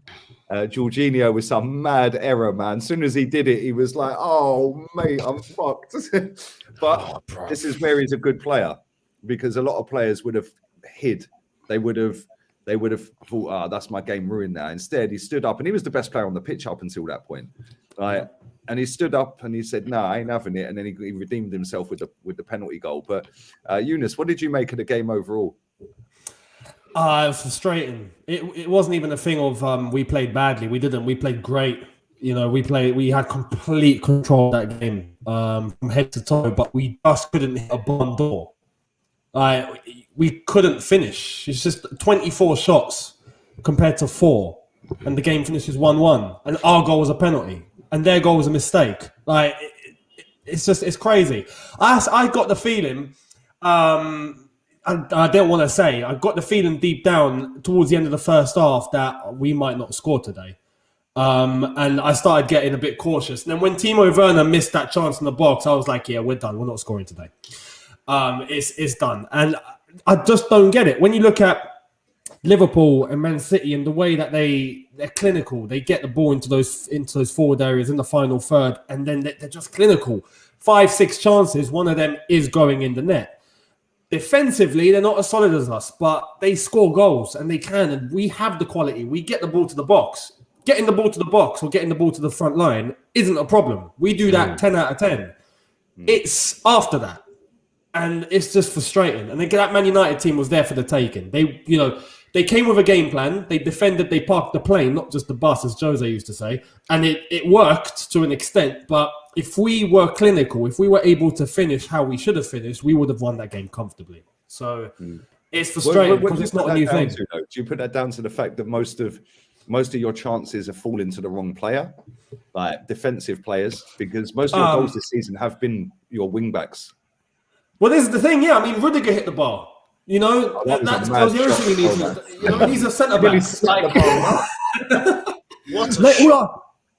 Jorginho with some mad error, man. As soon as he did it, he was like, "Oh, mate, I'm fucked." But this is where he's a good player, because a lot of players would have hid. They would have thought, that's my game ruined now. Instead, he stood up, and he was the best player on the pitch up until that point. And he stood up and he said, "No, I ain't having it." And then he redeemed himself with the penalty goal. But Eunice, what did you make of the game overall? It was frustrating. It wasn't even a thing of we played badly. We didn't. We played great. You know, we had complete control of that game from head to toe, but we just couldn't hit a barn door. We couldn't finish. It's just 24 shots compared to 4, and the game finishes 1-1. And our goal was a penalty, and their goal was a mistake. Like, it's crazy. I got the feeling I don't want to say. I got the feeling deep down towards the end of the first half that we might not score today. And I started getting a bit cautious. And then when Timo Werner missed that chance in the box, I was like, yeah, we're done. We're not scoring today. It's done. And I just don't get it. When you look at Liverpool and Man City and the way that they're clinical, they get the ball into those forward areas in the final third, and then they're just clinical. 5-6 chances, one of them is going in the net. Defensively, they're not as solid as us, but they score goals and they can, and we have the quality. We get the ball to the box. Getting the ball to the box or getting the ball to the front line isn't a problem. We do that 10 out of 10. It's after that. And it's just frustrating. And that Man United team was there for the taking. They came with a game plan. They defended, they parked the plane, not just the bus, as Jose used to say. And it worked to an extent. But if we were clinical, if we were able to finish how we should have finished, we would have won that game comfortably. So it's frustrating because it's not a new thing. Do you put that down to the fact that most of your chances are falling to the wrong player, like defensive players? Because most of your goals this season have been your wing backs. Well, this is the thing. Yeah, I mean, Rudiger hit the bar. That's the only thing he needs. He's a centre back. What?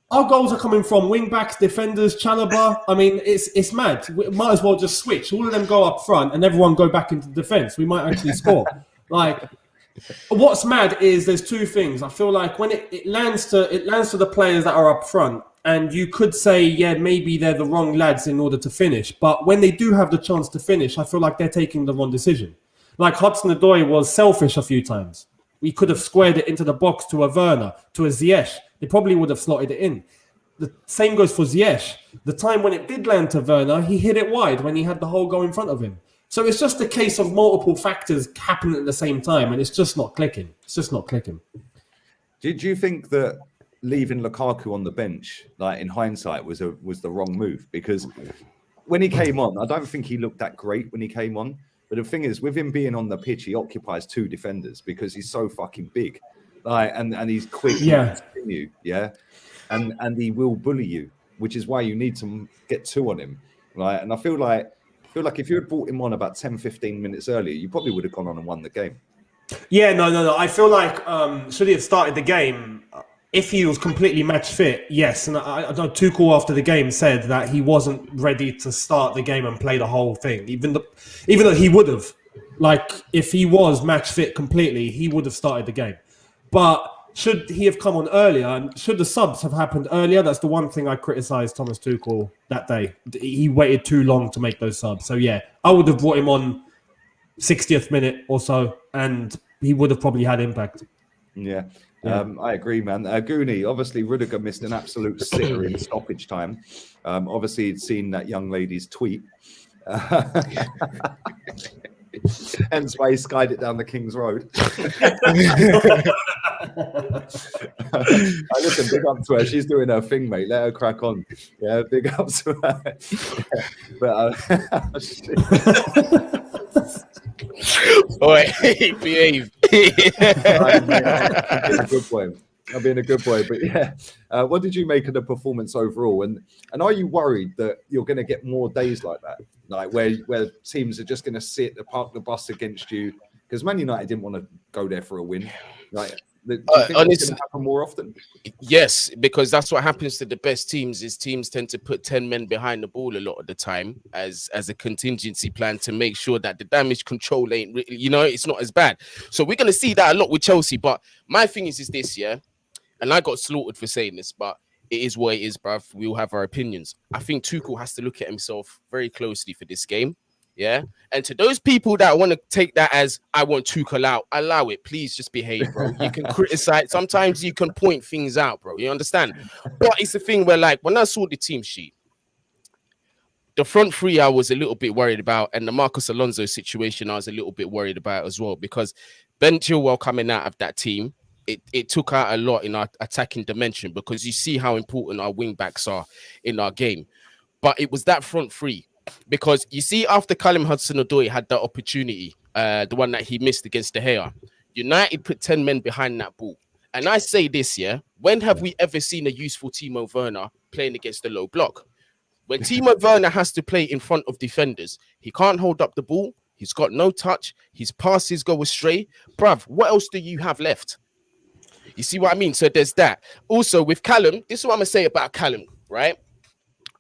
Our goals are coming from wing backs, defenders, Chalobah. I mean, it's mad. We might as well just switch. All of them go up front, and everyone go back into defence. We might actually score. What's mad is there's two things. I feel like when it lands to the players that are up front, and you could say, yeah, maybe they're the wrong lads in order to finish. But when they do have the chance to finish, I feel like they're taking the wrong decision. Like Hudson-Odoi was selfish a few times. We could have squared it into the box to a Werner, to a Ziyech. They probably would have slotted it in. The same goes for Ziyech. The time when it did land to Werner, he hit it wide when he had the whole goal in front of him. So it's just a case of multiple factors happening at the same time, and it's just not clicking. It's just not clicking. Did you think that leaving Lukaku on the bench, like in hindsight, was the wrong move? Because when he came on, I don't think he looked that great when he came on. But the thing is, with him being on the pitch, he occupies two defenders because he's so fucking big, and he's quick. Yeah, and he will bully you, which is why you need to get two on him, right? And I feel like if you had brought him on about 10, 15 minutes earlier, you probably would have gone on and won the game. Yeah, no. I feel like should he have started the game if he was completely match fit? Yes, and I know Tuchel after the game said that he wasn't ready to start the game and play the whole thing, even though he would have. Like, if he was match fit completely, he would have started the game. But should he have come on earlier, and should the subs have happened earlier? That's the one thing I criticised Thomas Tuchel that day. He waited too long to make those subs. So, yeah, I would have brought him on 60th minute or so, and he would have probably had impact. Yeah. I agree, man. Goonie, obviously, Rudiger missed an absolute sitter in stoppage time. Obviously, he'd seen that young lady's tweet. Hence why he skied it down the King's Road. Listen, big up to her. She's doing her thing, mate. Let her crack on. Yeah, big up to her. Behave. I've been a good boy, but yeah. What did you make of the performance overall? And are you worried that you're going to get more days like that, like where teams are just going to park the bus against you? Because Man United didn't want to go there for a win. Like, do you think it's going to happen more often? Yes, because that's what happens to the best teams. Is teams tend to put 10 men behind the ball a lot of the time as a contingency plan to make sure that the damage control ain't really, it's not as bad. So we're going to see that a lot with Chelsea. But my thing is this, yeah, and I got slaughtered for saying this, but it is what it is, bruv. We all have our opinions. I think Tuchel has to look at himself very closely for this game. Yeah. And to those people that want to take that as I want Tuchel out, allow it. Please just behave, bro. You can criticize. Sometimes you can point things out, bro. You understand? But it's a thing where, like, when I saw the team sheet, the front three I was a little bit worried about, and the Marcus Alonso situation I was a little bit worried about as well, because Ben Chilwell coming out of that team, it took out a lot in our attacking dimension, because you see how important our wing backs are in our game. But it was that front three. Because you see, after Callum Hudson-Odoi had that opportunity, the one that he missed against De Gea, United put 10 men behind that ball. And I say this, yeah, when have we ever seen a useful Timo Werner playing against the low block? When Timo Werner has to play in front of defenders, he can't hold up the ball, He's got no touch. His passes go astray. Bruv, what else do you have left? You see what I mean? So there's that. Also, with Callum, this is what I'm going to say about Callum, right?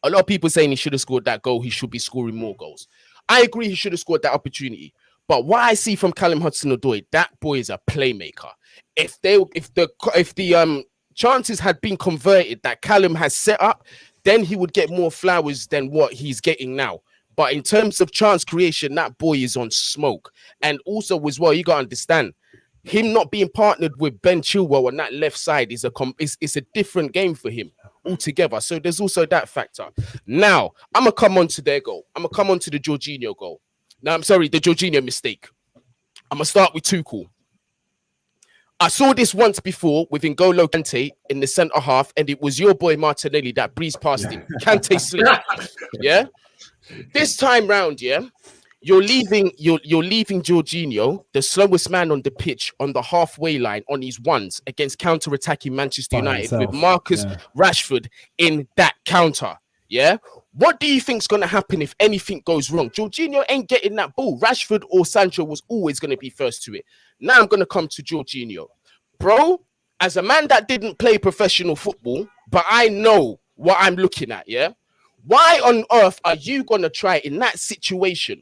A lot of people saying he should have scored that goal. He should be scoring more goals. I agree he should have scored that opportunity. But what I see from Callum Hudson-Odoi, that boy is a playmaker. If the chances had been converted that Callum has set up, then he would get more flowers than what he's getting now. But in terms of chance creation, that boy is on smoke. And also as well, you got to understand, him not being partnered with Ben Chilwell on that left side is a different game for him altogether. So there's also that factor. Now, I'm going to come on to their goal. I'm going to come on to the Jorginho goal. Now, I'm sorry, the Jorginho mistake. I'm going to start with Tuchel. I saw this once before with N'Golo Kante in the centre half, and it was your boy Martinelli that breezed past him. Kante slipped. Yeah? This time round, yeah, you're leaving Jorginho, the slowest man on the pitch, on the halfway line on his ones against counter-attacking Manchester United with Marcus Rashford in that counter. Yeah. What do you think's going to happen if anything goes wrong? Jorginho ain't getting that ball. Rashford or Sancho was always going to be first to it. Now I'm going to come to Jorginho. Bro, as a man that didn't play professional football, but I know what I'm looking at, yeah? Why on earth are you going to try in that situation?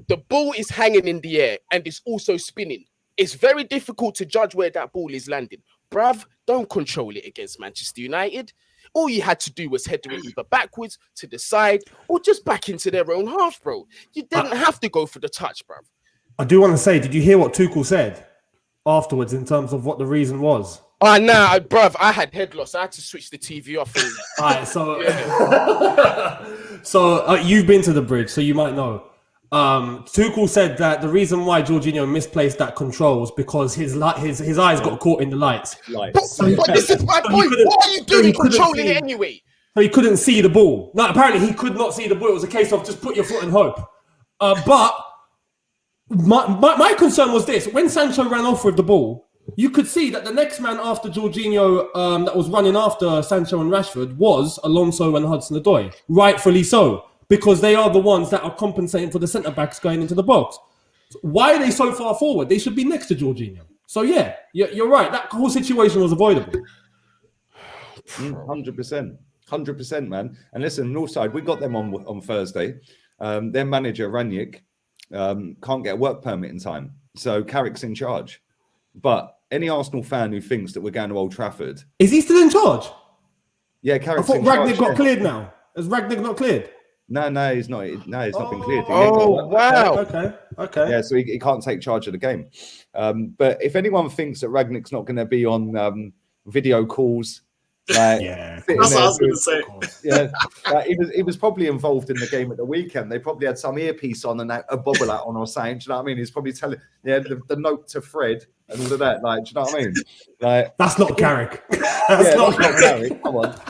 The ball is hanging in the air and it's also spinning. It's very difficult to judge where that ball is landing. Bruv, don't control it against Manchester United. All you had to do was head it either backwards, to the side, or just back into their own half, bro. You didn't have to go for the touch, bruv. I do want to say, did you hear what Tuchel said afterwards in terms of what the reason was? Oh, nah, bruv, I had head loss. I had to switch the TV off. All right, so, you've been to the bridge, so you might know. Tuchel said that the reason why Jorginho misplaced that control was because his eyes got caught in the lights. But this is my point. What are you doing controlling it anyway? So he couldn't see the ball. No, apparently he could not see the ball. It was a case of just put your foot and hope. But my concern was this. When Sancho ran off with the ball, you could see that the next man after Jorginho that was running after Sancho and Rashford was Alonso and Hudson-Odoi. Rightfully so. Because they are the ones that are compensating for the centre-backs going into the box. So why are they so far forward? They should be next to Jorginho. So, yeah, you're right. That whole situation was avoidable. 100%. 100%, man. And listen, Northside, we got them on Thursday. Their manager, Ranić, can't get a work permit in time. So Carrick's in charge. But any Arsenal fan who thinks that we're going to Old Trafford... Is he still in charge? Yeah, Carrick's in charge. I thought Ranić got cleared now. Is Ranić not cleared? No, he's not. No, he's not been cleared. Oh, wow. Okay. Yeah, so he can't take charge of the game. But if anyone thinks that Ragnick's not going to be on video calls, like, that's what I was going to say. Yeah, he was probably involved in the game at the weekend. They probably had some earpiece on and a bobble out on or saying, do you know what I mean? He's probably telling the note to Fred and all of that. Like, do you know what I mean? Like, that's not Carrick. That's not Carrick. Come on.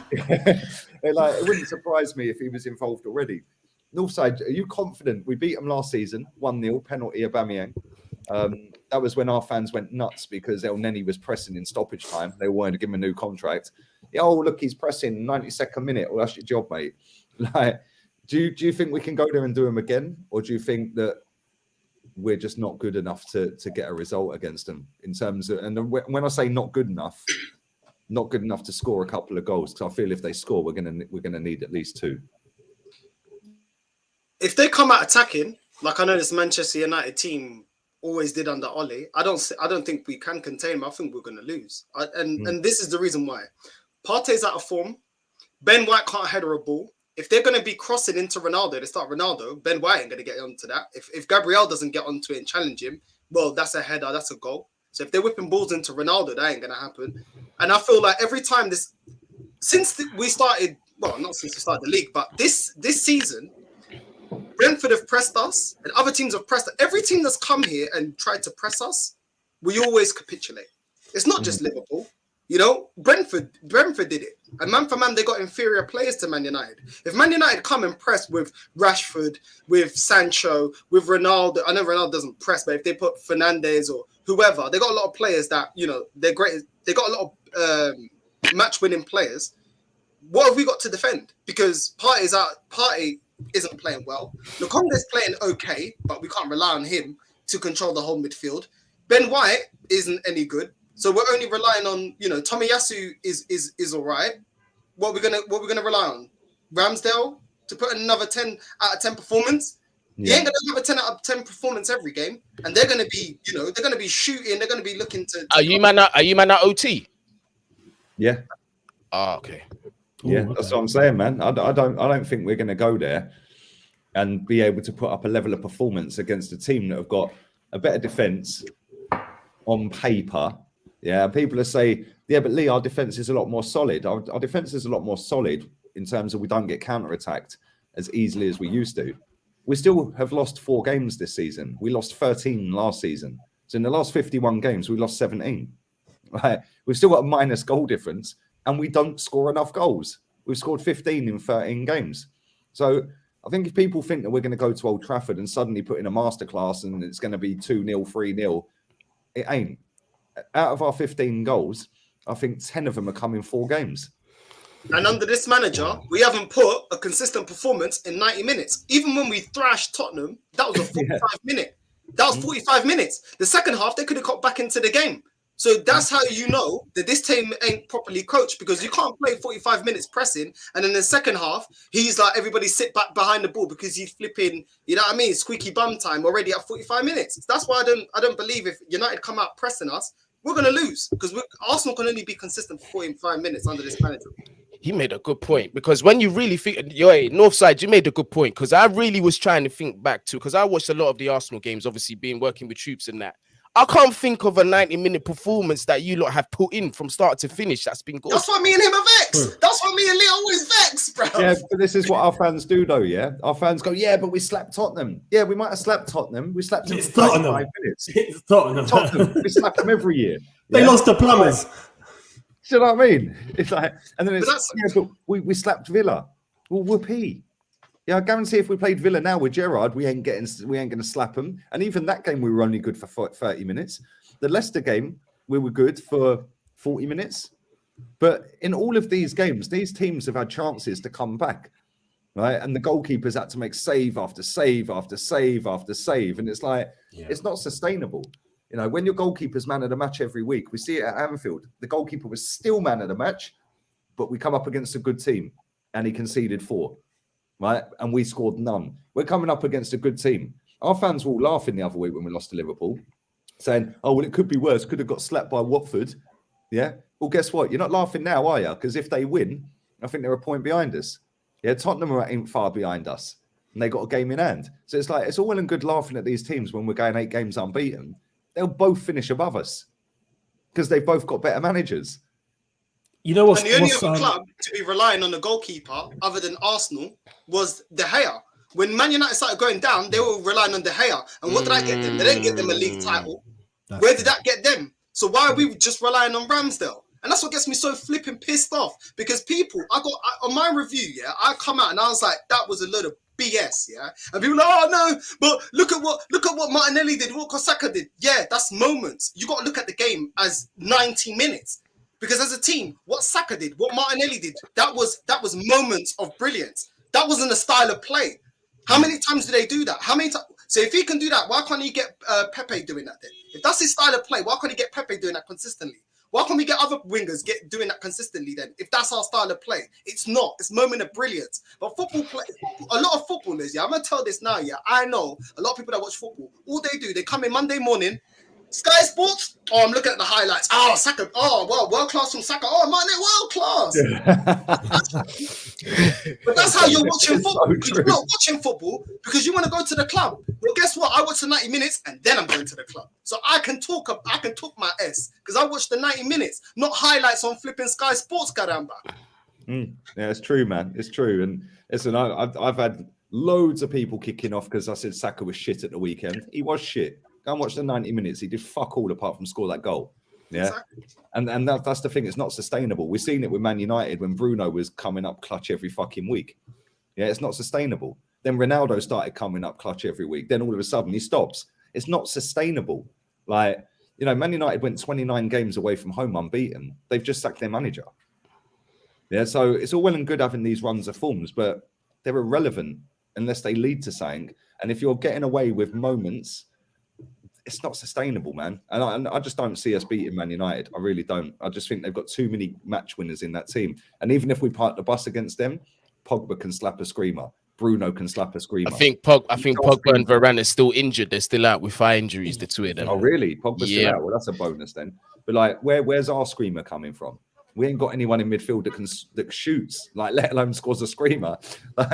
Like, it wouldn't surprise me if he was involved already. Northside, are you confident? We beat them last season, 1-0, penalty Aubameyang. That was when our fans went nuts because El Neni was pressing in stoppage time. They wanted to give him a new contract. Yeah, oh, look, he's pressing 92nd minute. Well, that's your job, mate. Like, do you think we can go there and do him again? Or do you think that we're just not good enough to get a result against them in terms of, and when I say not good enough to score a couple of goals, because I feel if they score, we're gonna need at least 2. If they come out attacking, like I know this Manchester United team always did under Ole, I don't think we can contain them. I think we're gonna lose. And this is the reason why. Partey's out of form. Ben White can't header a ball. If they're gonna be crossing into Ronaldo, they start Ronaldo. Ben White ain't gonna get onto that. If Gabriel doesn't get onto it and challenge him, well, that's a header, that's a goal. So if they're whipping balls into Ronaldo, that ain't going to happen. And I feel like every time since we started, well, not since we started the league, but this season, Brentford have pressed us and other teams have pressed us. Every team that's come here and tried to press us, we always capitulate. It's not just Liverpool. You know, Brentford did it. And man for man, they got inferior players to Man United. If Man United come and press with Rashford, with Sancho, with Ronaldo, I know Ronaldo doesn't press, but if they put Fernandes or whoever, they got a lot of players that, you know, they're great. They got a lot of match-winning players. What have we got to defend? Because Partey's out. Partey isn't playing well. Lokonga's playing okay, but we can't rely on him to control the whole midfield. Ben White isn't any good, so we're only relying on, you know, Tomiyasu is all right. What we're gonna rely on? Ramsdale to put in another 10 out of 10 performance. You ain't gonna have a 10 out of 10 performance every game, and they're gonna be, you know, they're gonna be shooting. They're gonna be looking to. Are you man at OT? Yeah. Oh, okay. Yeah, Ooh, that's okay. what I'm saying, man. I don't think we're going to go there and be able to put up a level of performance against a team that have got a better defense on paper. Yeah, people are saying, yeah, but Lee, our defense is a lot more solid. Our defense is a lot more solid in terms of we don't get counter-attacked as easily as we used to. We still have lost 4 games this season. We lost 13 last season. So in the last 51 games, we lost 17. Right? We've still got a minus goal difference, and we don't score enough goals. We've scored 15 in 13 games. So I think if people think that we're going to go to Old Trafford and suddenly put in a masterclass and it's going to be 2-0, 3-0, it ain't. Out of our 15 goals, I think 10 of them are coming 4 games. And under this manager, we haven't put a consistent performance in 90 minutes. Even when we thrashed Tottenham, that was a 45 minute. That was 45 minutes. The second half, they could have got back into the game. So that's how you know that this team ain't properly coached, because you can't play 45 minutes pressing, and in the second half, he's like, everybody sit back behind the ball because he's flipping, you know what I mean, squeaky bum time already at 45 minutes. That's why I don't believe if United come out pressing us, we're going to lose, because Arsenal can only be consistent for 45 minutes under this manager. He made a good point, because when you really think, Northside, you made a good point, because I really was trying to think back to, because I watched a lot of the Arsenal games, obviously working with troops and that. I can't think of a 90-minute performance that you lot have put in from start to finish that's been good. That's why me and him are vexed. That's why me and Lee are always vexed, bro. Yeah, but this is what our fans do, though, yeah? Our fans go, yeah, but we slapped Tottenham. Yeah, we might have slapped Tottenham. We slapped them It's for 35 Tottenham. minutes. It's Tottenham. We slap them every year. They Yeah? lost the plumbers. Do you know what I mean? It's like, and then it's, that's- yeah, but we slapped Villa. Well, whoopee. Yeah, I guarantee if we played Villa now with Gerrard, we ain't going to slap them. And even that game, we were only good for 30 minutes. The Leicester game, we were good for 40 minutes. But in all of these games, these teams have had chances to come back, right? And the goalkeepers had to make save after save after save after save. And it's like, it's not sustainable. You know, when your goalkeeper's man of the match every week, we see it at Anfield. The goalkeeper was still man of the match, but we come up against a good team and he conceded 4, right? And we scored none. We're coming up against a good team. Our fans were all laughing the other week when we lost to Liverpool, saying, oh, well, it could be worse. Could have got slapped by Watford. Yeah. Well, guess what? You're not laughing now, are you? Because if they win, I think they're a point behind us. Yeah. Tottenham ain't far behind us, and they got a game in hand. So it's like, it's all well and good laughing at these teams when we're going 8 games unbeaten. They'll both finish above us because they've both got better managers. You know what's, And the only other club to be relying on the goalkeeper other than Arsenal was De Gea. When Man United started going down, they were relying on De Gea. And what did I get them? They didn't get them a league title. Where did that get them? So why are we just relying on Ramsdale? And that's what gets me so flipping pissed off. Because people, on my review, yeah, I come out and I was like, that was a load of BS, yeah. And people are like, oh no, but look at what Martinelli did, what Kosaka did. Yeah, that's moments. You got to look at the game as 90 minutes. Because as a team, what Saka did, what Martinelli did, that was moments of brilliance. That wasn't a style of play. How many times do they do that? How many times? So if he can do that, why can't he get Pepe doing that then? If that's his style of play, why can't he get Pepe doing that consistently? Why can't we get other wingers doing that consistently then? If that's our style of play, it's not. It's moment of brilliance. But a lot of footballers, yeah, I'm gonna tell this now, yeah. I know a lot of people that watch football. All they do, they come in Monday morning. Sky Sports. Oh, I'm looking at the highlights. Oh, Saka. Oh, well, world class from Saka. Oh, Mane, world class. But that's how you're watching football. You're not watching football because you want to go to the club. Well, guess what? I watch the 90 minutes and then I'm going to the club. So I can talk my S because I watched the 90 minutes, not highlights on flipping Sky Sports, caramba. Yeah, it's true, man. It's true. And listen, I've had loads of people kicking off because I said Saka was shit at the weekend. He was shit. Go and watch the 90 minutes. He did fuck all apart from score that goal. Yeah. Exactly. And that's the thing. It's not sustainable. We've seen it with Man United when Bruno was coming up clutch every fucking week. Yeah, it's not sustainable. Then Ronaldo started coming up clutch every week. Then all of a sudden he stops. It's not sustainable. Like, you know, Man United went 29 games away from home unbeaten. They've just sacked their manager. Yeah, so it's all well and good having these runs of forms, but they're irrelevant unless they lead to something. And if you're getting away with moments, it's not sustainable, man. And I just don't see us beating Man United. I really don't. I just think they've got too many match winners in that team. And even if we park the bus against them, Pogba can slap a screamer. Bruno can slap a screamer. I think Pogba and Varane are still injured. They're still out with thigh injuries, the two of them. Oh, really? Pogba's still out? Well, that's a bonus then. But like, where's our screamer coming from? We ain't got anyone in midfield that shoots, like, let alone scores a screamer.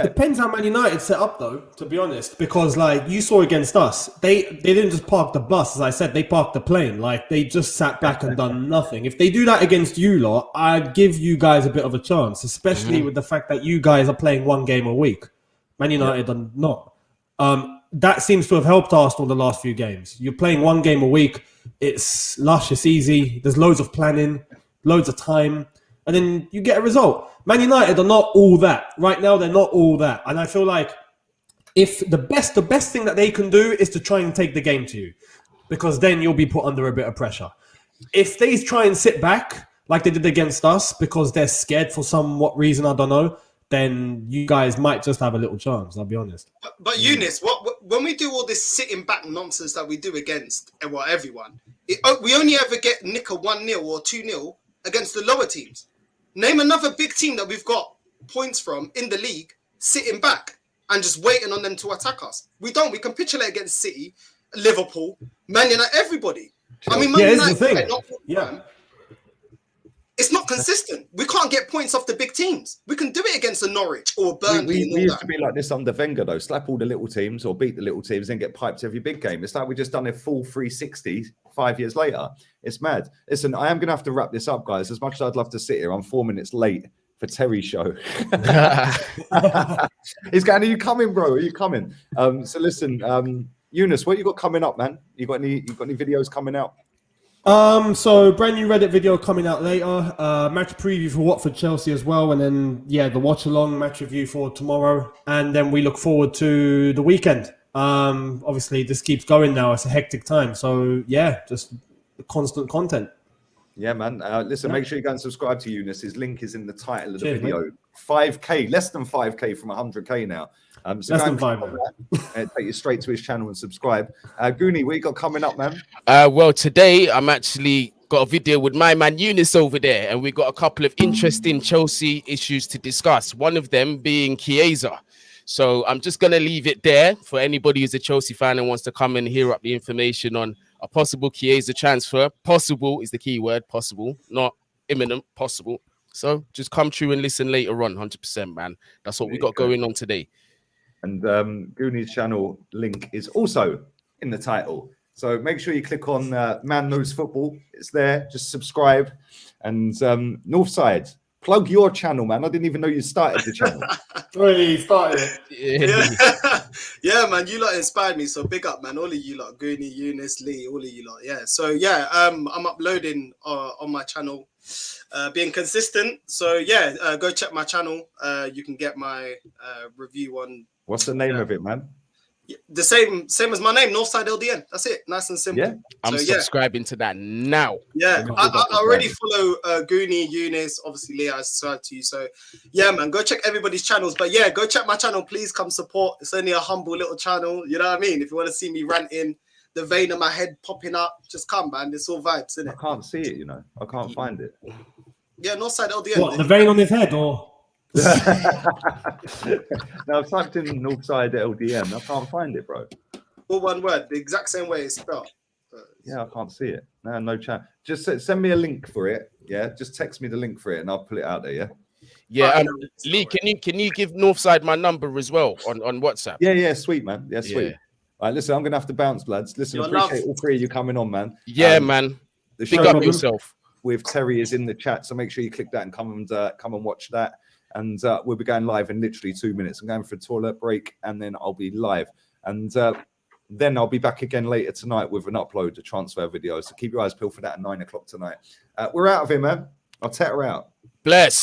Depends how Man United set up, though, to be honest. Because, like, you saw against us, they didn't just park the bus, as I said, they parked the plane. Like, they just sat back and done nothing. If they do that against you lot, I'd give you guys a bit of a chance, especially with the fact that you guys are playing one game a week. Man United are not. That seems to have helped Arsenal the last few games. You're playing one game a week. It's lush, it's easy. There's loads of planning, loads of time, and then you get a result. Man United are not all that. Right now, they're not all that. And I feel like if the best thing that they can do is to try and take the game to you, because then you'll be put under a bit of pressure. If they try and sit back like they did against us because they're scared for somewhat reason, I don't know, then you guys might just have a little chance, I'll be honest. But Eunice, when we do all this sitting back nonsense that we do against everyone, we only ever nick a 1-0 or 2-0 against the lower teams. Name another big team that we've got points from in the league sitting back and just waiting on them to attack us. We don't. We capitulate against City, Liverpool, Man United, everybody. I mean, Man United, the thing. It's not consistent. We can't get points off the big teams. We can do it against a Norwich or Burnley. We used to be like this under Wenger, though. Slap all the little teams or beat the little teams and get piped every big game. It's like we just done a full 360 5 years later. It's mad. Listen, I am going to have to wrap this up, guys. As much as I'd love to sit here, I'm 4 minutes late for Terry's show. He's going, are you coming, bro? Are you coming? So listen, Eunice, what you got coming up, man? You got any videos coming out? So brand new Reddit video coming out later. Match preview for Watford Chelsea as well, and then the watch along match review for tomorrow, and then we look forward to the weekend. Obviously this keeps going now. It's a hectic time, so just constant content. Yeah, man. Listen, make sure you go and subscribe to Eunice. His link is in the title of the video. Man. 5K, less than 5K from 100K now. So less than 5. Take you straight to his channel and subscribe. Goonie, what you got coming up, man? Well, today I'm actually got a video with my man Eunice over there, and we got a couple of interesting Chelsea issues to discuss. One of them being Chiesa. So I'm just going to leave it there for anybody who's a Chelsea fan and wants to come and hear up the information on a possible Chiesa transfer. Possible is the key word, possible, not imminent, possible. So just come through and listen later on, 100%, man. That's what we got going on today. And Goonie's channel link is also in the title. So make sure you click on Man Knows Football. It's there. Just subscribe. And Northside, plug your channel, man. I didn't even know you started the channel. Really started it. Yeah, man. You lot inspired me. So big up, man. All of you lot, Goonie, Eunice, Lee, all of you lot. Yeah. So I'm uploading on my channel, being consistent. So go check my channel. You can get my review on. What's the name of it, man? The same as my name, Northside LDN. That's it. Nice and simple. Yeah, I'm subscribing to that now. Yeah, I already follow Goonie, Eunice, obviously Leah, I subscribe to you. So yeah, man, go check everybody's channels. But yeah, go check my channel. Please come support. It's only a humble little channel. You know what I mean? If you want to see me ranting, the vein of my head popping up, just come, man. It's all vibes, isn't it? I can't see it, you know. I can't find it. Yeah, Northside LDN. What, the vein on his head or? Now I've typed in Northside LDN. I can't find it, bro. All one word, the exact same way it's spelled. Yeah, I can't see it. No chat. Just send me a link for it. Yeah, just text me the link for it, and I'll put it out there. Yeah. Yeah, Lee, can you give Northside my number as well on WhatsApp? Yeah, sweet, man. Yeah, sweet. Yeah. All right, listen, I'm gonna have to bounce, lads. Listen, appreciate all three of you coming on, man. Yeah, man. The Big up yourself. With Terry is in the chat, so make sure you click that and come and watch that. And we'll be going live in literally 2 minutes. I'm going for a toilet break, and then I'll be live. And then I'll be back again later tonight with an upload to transfer video. So keep your eyes peeled for that at 9 o'clock tonight. We're out of here, man. I'll take her out. Bless.